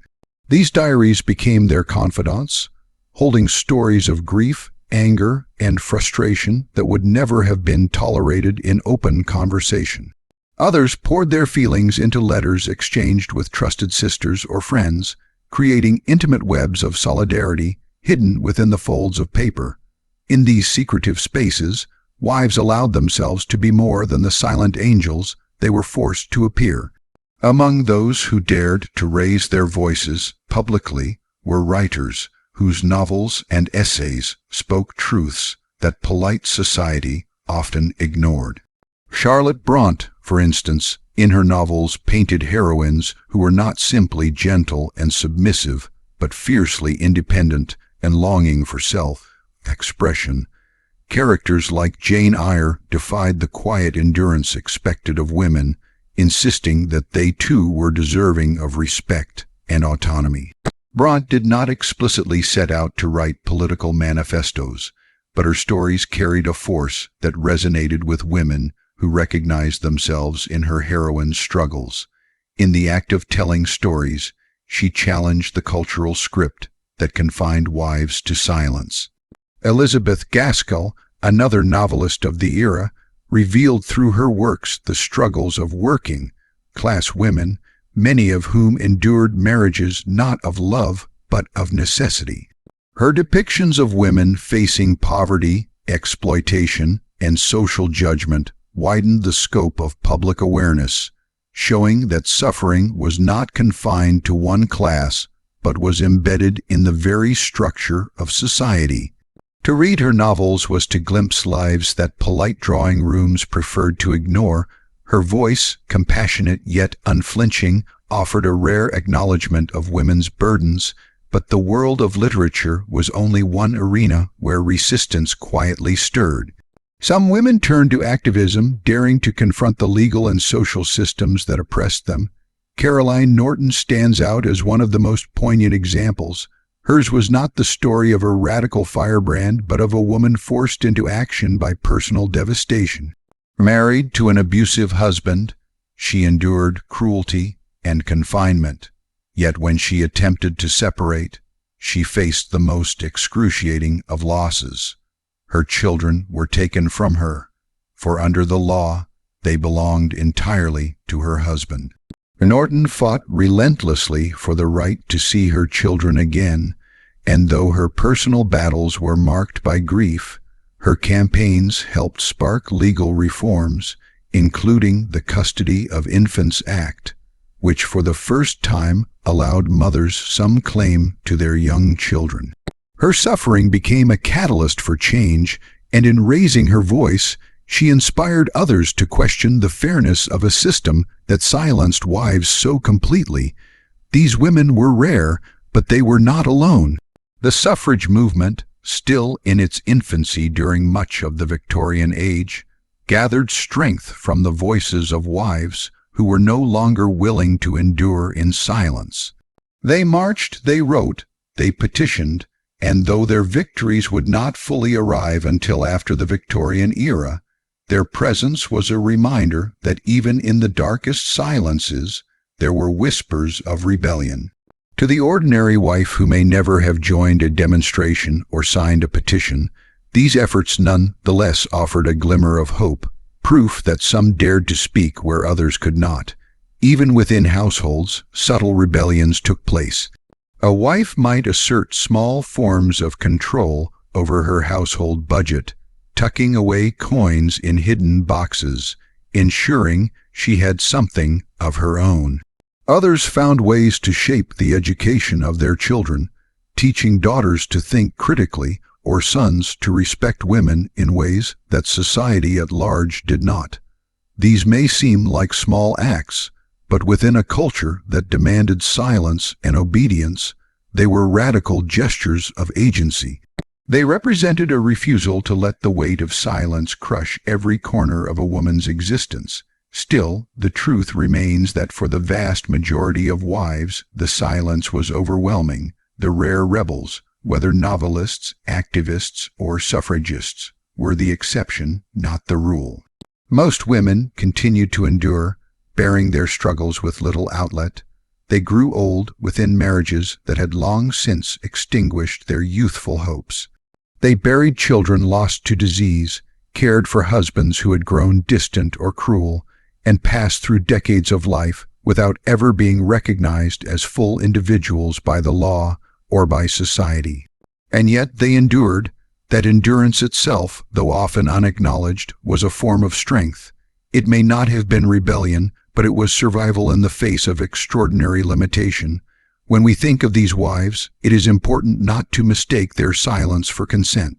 These diaries became their confidants, holding stories of grief, anger, and frustration that would never have been tolerated in open conversation. Others poured their feelings into letters exchanged with trusted sisters or friends, creating intimate webs of solidarity hidden within the folds of paper. In these secretive spaces, wives allowed themselves to be more than the silent angels they were forced to appear. Among those who dared to raise their voices publicly were writers whose novels and essays spoke truths that polite society often ignored. Charlotte Brontë, for instance, in her novels painted heroines who were not simply gentle and submissive, but fiercely independent and longing for self-expression. Characters like Jane Eyre defied the quiet endurance expected of women, insisting that they too were deserving of respect and autonomy. Brontë did not explicitly set out to write political manifestos, but her stories carried a force that resonated with women who recognized themselves in her heroine's struggles. In the act of telling stories, she challenged the cultural script that confined wives to silence. Elizabeth Gaskell, another novelist of the era, revealed through her works the struggles of working-class women, many of whom endured marriages not of love but of necessity. Her depictions of women facing poverty, exploitation, and social judgment widened the scope of public awareness, showing that suffering was not confined to one class but was embedded in the very structure of society. To read her novels was to glimpse lives that polite drawing rooms preferred to ignore. Her voice, compassionate yet unflinching, offered a rare acknowledgement of women's burdens, but the world of literature was only one arena where resistance quietly stirred. Some women turned to activism, daring to confront the legal and social systems that oppressed them. Caroline Norton stands out as one of the most poignant examples. Hers was not the story of a radical firebrand, but of a woman forced into action by personal devastation. Married to an abusive husband, she endured cruelty and confinement. Yet when she attempted to separate, she faced the most excruciating of losses. Her children were taken from her, for under the law, they belonged entirely to her husband. Norton fought relentlessly for the right to see her children again, and though her personal battles were marked by grief, her campaigns helped spark legal reforms, including the Custody of Infants Act, which for the first time allowed mothers some claim to their young children. Her suffering became a catalyst for change, and in raising her voice, she inspired others to question the fairness of a system that silenced wives so completely. These women were rare, but they were not alone. The suffrage movement, still in its infancy during much of the Victorian age, gathered strength from the voices of wives who were no longer willing to endure in silence. They marched, they wrote, they petitioned, and though their victories would not fully arrive until after the Victorian era, their presence was a reminder that even in the darkest silences, there were whispers of rebellion. To the ordinary wife who may never have joined a demonstration or signed a petition, These efforts none the less offered a glimmer of hope, proof that some dared to speak where others could not. Even within households, subtle rebellions took place. A wife might assert small forms of control over her household budget, tucking away coins in hidden boxes, ensuring she had something of her own. Others found ways to shape the education of their children, teaching daughters to think critically or sons to respect women in ways that society at large did not. These may seem like small acts, but within a culture that demanded silence and obedience, they were radical gestures of agency. They represented a refusal to let the weight of silence crush every corner of a woman's existence. Still, the truth remains that for the vast majority of wives, the silence was overwhelming. The rare rebels, whether novelists, activists, or suffragists, were the exception, not the rule. Most women continued to endure, bearing their struggles with little outlet. They grew old within marriages that had long since extinguished their youthful hopes. They buried children lost to disease, cared for husbands who had grown distant or cruel, and passed through decades of life without ever being recognized as full individuals by the law or by society. And yet they endured. That endurance itself, though often unacknowledged, was a form of strength. It may not have been rebellion, but it was survival in the face of extraordinary limitation. When we think of these wives, it is important not to mistake their silence for consent.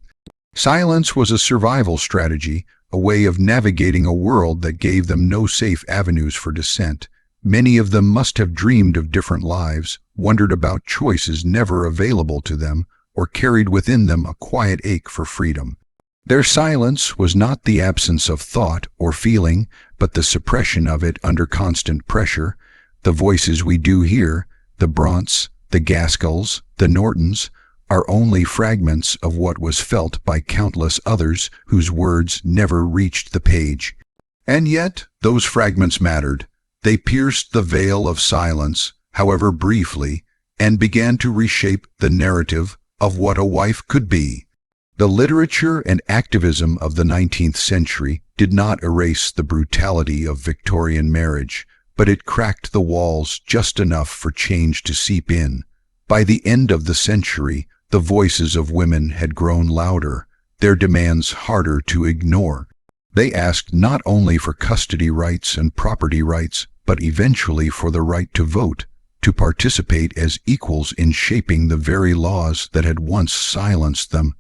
Silence was a survival strategy, a way of navigating a world that gave them no safe avenues for dissent. Many of them must have dreamed of different lives, wondered about choices never available to them, or carried within them a quiet ache for freedom. Their silence was not the absence of thought or feeling, but the suppression of it under constant pressure. The voices we do hear, the Brontes, the Gaskells, the Nortons, are only fragments of what was felt by countless others whose words never reached the page. And yet, those fragments mattered. They pierced the veil of silence, however briefly, and began to reshape the narrative of what a wife could be. The literature and activism of the 19th century did not erase the brutality of Victorian marriage, but it cracked the walls just enough for change to seep in. By the end of the century, the voices of women had grown louder, their demands harder to ignore. They asked not only for custody rights and property rights, but eventually for the right to vote, to participate as equals in shaping the very laws that had once silenced them.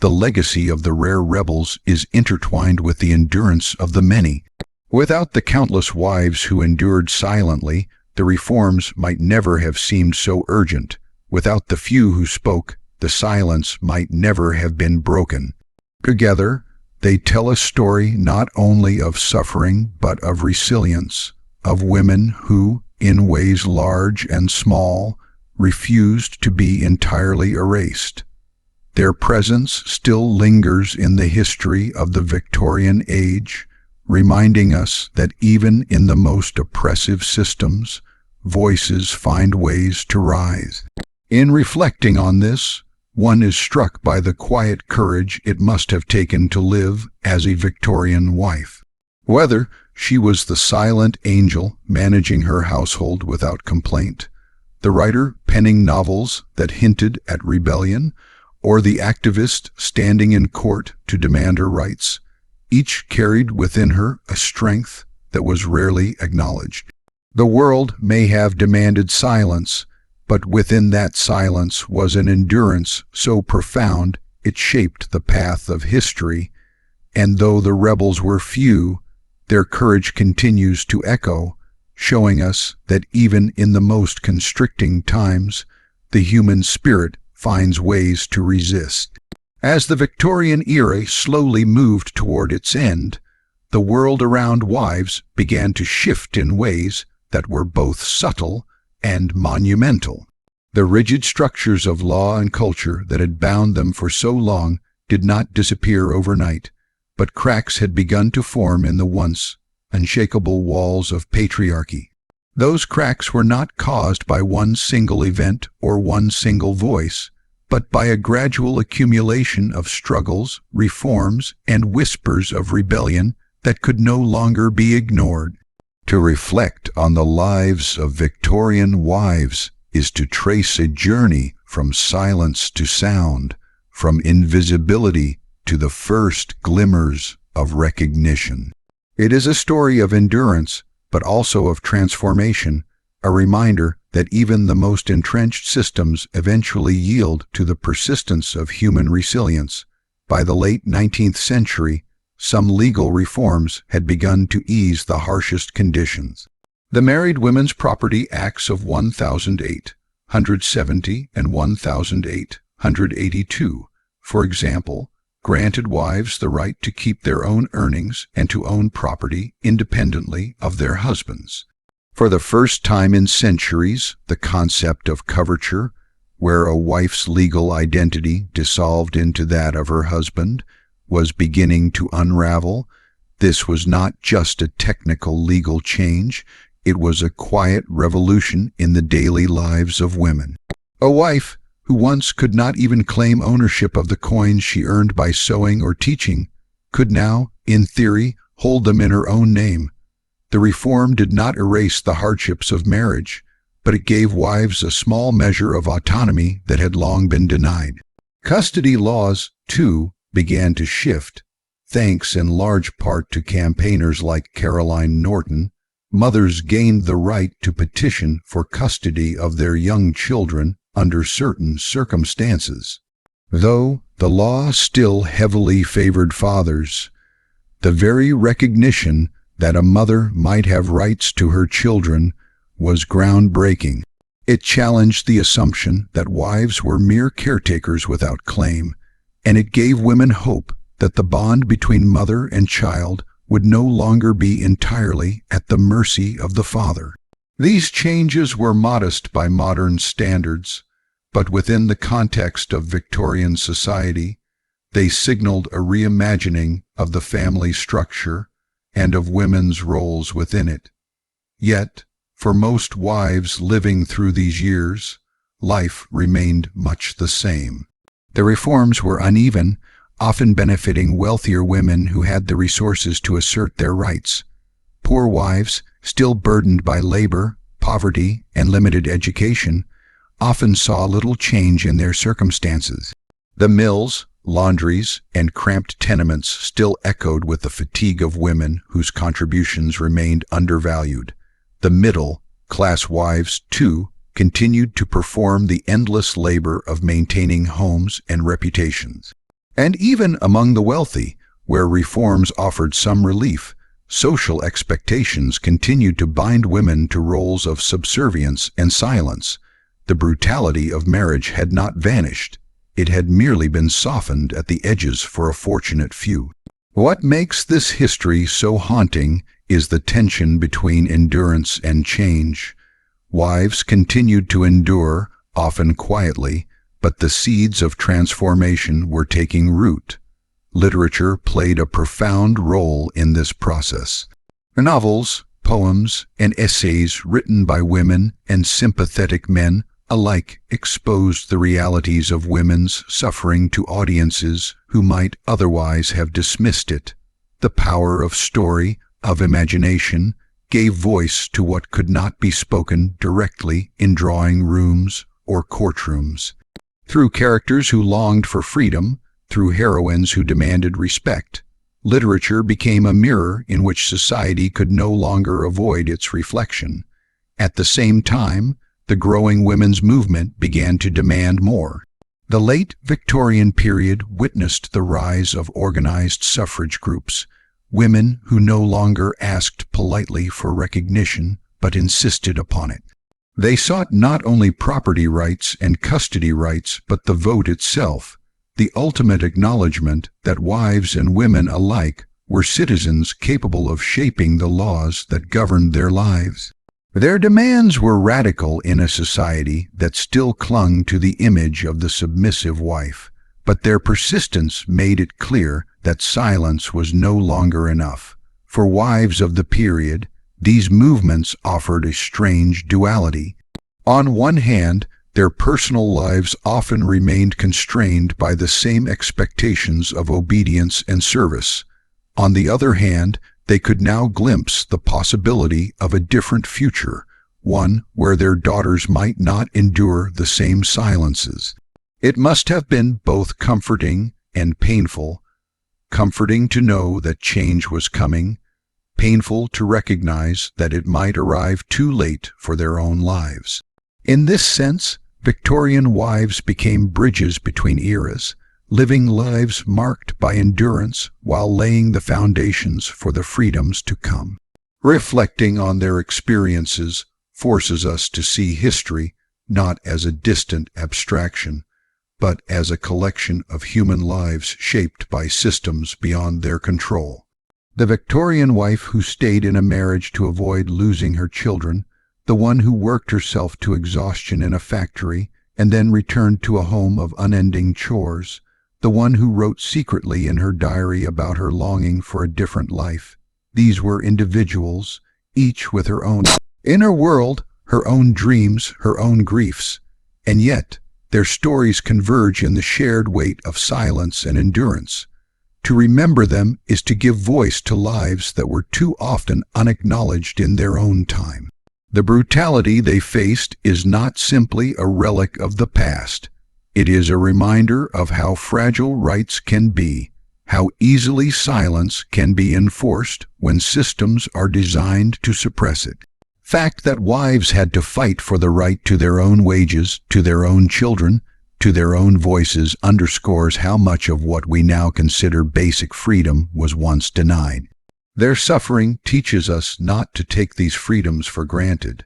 The legacy of the rare rebels is intertwined with the endurance of the many. Without the countless wives who endured silently, the reforms might never have seemed so urgent. Without the few who spoke, the silence might never have been broken. Together, they tell a story not only of suffering but of resilience, of women who, in ways large and small, refused to be entirely erased. Their presence still lingers in the history of the Victorian age, reminding us that even in the most oppressive systems, voices find ways to rise. In reflecting on this, one is struck by the quiet courage it must have taken to live as a Victorian wife. Whether she was the silent angel managing her household without complaint, the writer penning novels that hinted at rebellion, or the activist standing in court to demand her rights, each carried within her a strength that was rarely acknowledged. The world may have demanded silence, but within that silence was an endurance so profound it shaped the path of history, and though the rebels were few, their courage continues to echo, showing us that even in the most constricting times, the human spirit finds ways to resist. As the Victorian era slowly moved toward its end, the world around wives began to shift in ways that were both subtle and monumental. The rigid structures of law and culture that had bound them for so long did not disappear overnight, but cracks had begun to form in the once unshakable walls of patriarchy. Those cracks were not caused by one single event or one single voice. but by a gradual accumulation of struggles, reforms, and whispers of rebellion that could no longer be ignored. To reflect on the lives of Victorian wives is to trace a journey from silence to sound, from invisibility to the first glimmers of recognition. It is a story of endurance, but also of transformation, a reminder that even the most entrenched systems eventually yield to the persistence of human resilience. By the late 19th century, some legal reforms had begun to ease the harshest conditions. The Married Women's Property Acts of 1870 and 1882, for example, granted wives the right to keep their own earnings and to own property independently of their husbands. For the first time in centuries, the concept of coverture, where a wife's legal identity dissolved into that of her husband, was beginning to unravel. This was not just a technical legal change, it was a quiet revolution in the daily lives of women. A wife who once could not even claim ownership of the coins she earned by sewing or teaching, could now, in theory, hold them in her own name. The reform did not erase the hardships of marriage, but it gave wives a small measure of autonomy that had long been denied. Custody laws, too, began to shift, thanks in large part to campaigners like Caroline Norton. Mothers gained the right to petition for custody of their young children under certain circumstances. Though the law still heavily favored fathers, the very recognition that a mother might have rights to her children was groundbreaking. It challenged the assumption that wives were mere caretakers without claim, and it gave women hope that the bond between mother and child would no longer be entirely at the mercy of the father. These changes were modest by modern standards, but within the context of Victorian society, they signaled a reimagining of the family structure and of women's roles within it. Yet, for most wives living through these years, life remained much the same. The reforms were uneven, often benefiting wealthier women who had the resources to assert their rights. Poor wives, still burdened by labor, poverty, and limited education, often saw little change in their circumstances. The mills, laundries, and cramped tenements still echoed with the fatigue of women whose contributions remained undervalued. The middle-class wives, too, continued to perform the endless labor of maintaining homes and reputations. And even among the wealthy, where reforms offered some relief, social expectations continued to bind women to roles of subservience and silence. The brutality of marriage had not vanished. It had merely been softened at the edges for a fortunate few. What makes this history so haunting is the tension between endurance and change. Wives continued to endure, often quietly, but the seeds of transformation were taking root. Literature played a profound role in this process. Novels, poems, and essays written by women and sympathetic men alike exposed the realities of women's suffering to audiences who might otherwise have dismissed it. The power of story, of imagination, gave voice to what could not be spoken directly in drawing rooms or courtrooms. Through characters who longed for freedom, through heroines who demanded respect, literature became a mirror in which society could no longer avoid its reflection. At the same time, the growing women's movement began to demand more. The late Victorian period witnessed the rise of organized suffrage groups, women who no longer asked politely for recognition but insisted upon it. They sought not only property rights and custody rights, but the vote itself, the ultimate acknowledgement that wives and women alike were citizens capable of shaping the laws that governed their lives. Their demands were radical in a society that still clung to the image of the submissive wife, but their persistence made it clear that silence was no longer enough. For wives of the period, these movements offered a strange duality. On one hand, their personal lives often remained constrained by the same expectations of obedience and service. On the other hand, they could now glimpse the possibility of a different future, one where their daughters might not endure the same silences. It must have been both comforting and painful. Comforting to know that change was coming, painful to recognize that it might arrive too late for their own lives. In this sense, Victorian wives became bridges between eras, living lives marked by endurance while laying the foundations for the freedoms to come. Reflecting on their experiences forces us to see history not as a distant abstraction, but as a collection of human lives shaped by systems beyond their control. The Victorian wife who stayed in a marriage to avoid losing her children, the one who worked herself to exhaustion in a factory and then returned to a home of unending chores, the one who wrote secretly in her diary about her longing for a different life. These were individuals, each with her own inner world, her own dreams, her own griefs, and yet their stories converge in the shared weight of silence and endurance. To remember them is to give voice to lives that were too often unacknowledged in their own time. The brutality they faced is not simply a relic of the past. It is a reminder of how fragile rights can be, how easily silence can be enforced when systems are designed to suppress it. Fact that wives had to fight for the right to their own wages, to their own children, to their own voices underscores how much of what we now consider basic freedom was once denied. Their suffering teaches us not to take these freedoms for granted,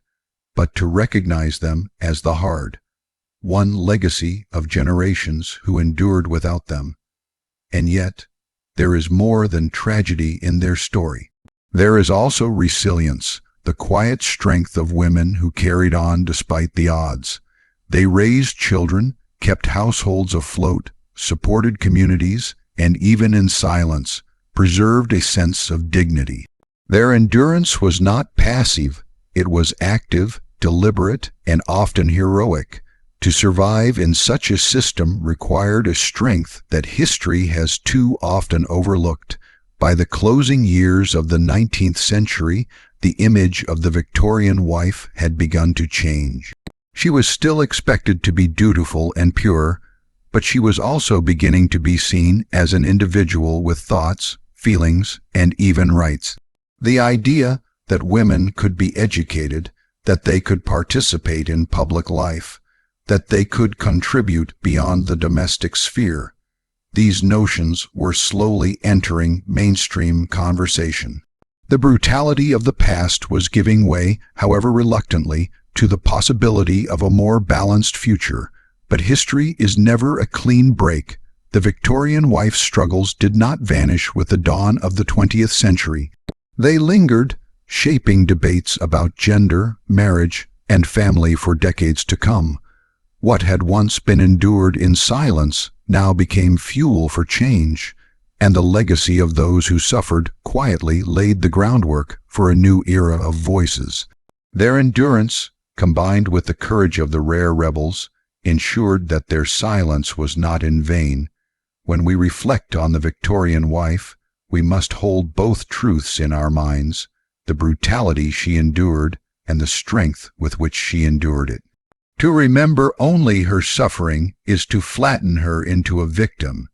but to recognize them as the hard-won legacy of generations who endured without them. And yet, there is more than tragedy in their story. There is also resilience, the quiet strength of women who carried on despite the odds. They raised children, kept households afloat, supported communities, and even in silence, preserved a sense of dignity. Their endurance was not passive, it was active, deliberate, and often heroic. To survive in such a system required a strength that history has too often overlooked. By the closing years of the 19th century, the image of the Victorian wife had begun to change. She was still expected to be dutiful and pure, but she was also beginning to be seen as an individual with thoughts, feelings, and even rights. The idea that women could be educated, that they could participate in public life, that they could contribute beyond the domestic sphere, these notions were slowly entering mainstream conversation. The brutality of the past was giving way, however reluctantly, to the possibility of a more balanced future. But history is never a clean break. The Victorian wife's struggles did not vanish with the dawn of the 20th century. They lingered, shaping debates about gender, marriage, and family for decades to come. What had once been endured in silence now became fuel for change, and the legacy of those who suffered quietly laid the groundwork for a new era of voices. Their endurance, combined with the courage of the rare rebels, ensured that their silence was not in vain. When we reflect on the Victorian wife, we must hold both truths in our minds, the brutality she endured and the strength with which she endured it. To remember only her suffering is to flatten her into a victim.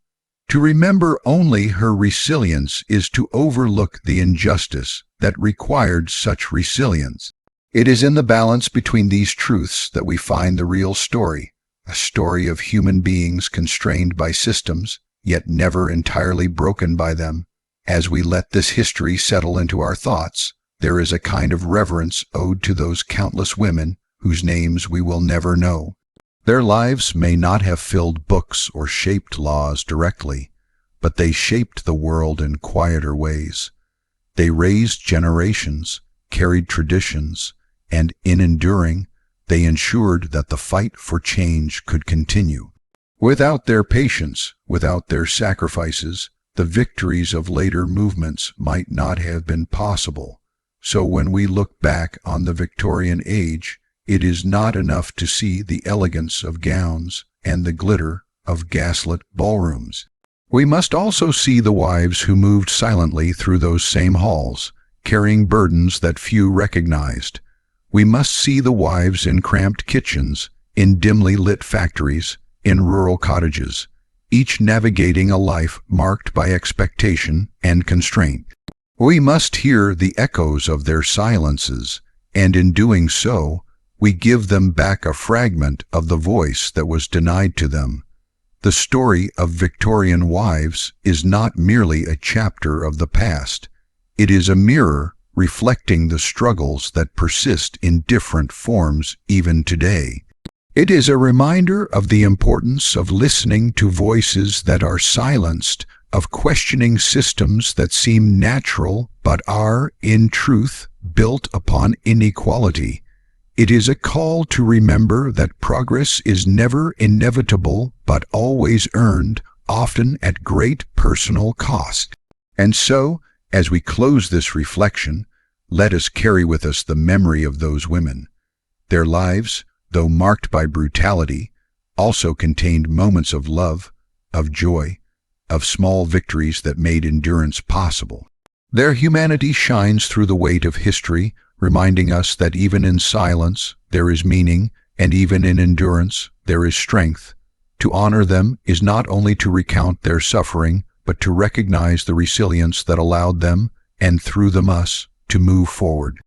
To remember only her resilience is to overlook the injustice that required such resilience. It is in the balance between these truths that we find the real story, a story of human beings constrained by systems, yet never entirely broken by them. As we let this history settle into our thoughts, there is a kind of reverence owed to those countless women whose names we will never know. Their lives may not have filled books or shaped laws directly, but they shaped the world in quieter ways. They raised generations, carried traditions, and in enduring, they ensured that the fight for change could continue. Without their patience, without their sacrifices, the victories of later movements might not have been possible. So when we look back on the Victorian age, It is not enough to see the elegance of gowns and the glitter of gaslit ballrooms. We must also see the wives who moved silently through those same halls, carrying burdens that few recognized. We must see the wives in cramped kitchens, in dimly lit factories, in rural cottages, each navigating a life marked by expectation and constraint. We must hear the echoes of their silences, and in doing so, we give them back a fragment of the voice that was denied to them. The story of Victorian wives is not merely a chapter of the past. It is a mirror reflecting the struggles that persist in different forms even today. It is a reminder of the importance of listening to voices that are silenced, of questioning systems that seem natural but are, in truth, built upon inequality. It is a call to remember that progress is never inevitable but always earned, often at great personal cost. And so, as we close this reflection, let us carry with us the memory of those women. Their lives, though marked by brutality, also contained moments of love, of joy, of small victories that made endurance possible. Their humanity shines through the weight of history, reminding us that even in silence there is meaning, and even in endurance there is strength. To honor them is not only to recount their suffering, but to recognize the resilience that allowed them, and through them us, to move forward.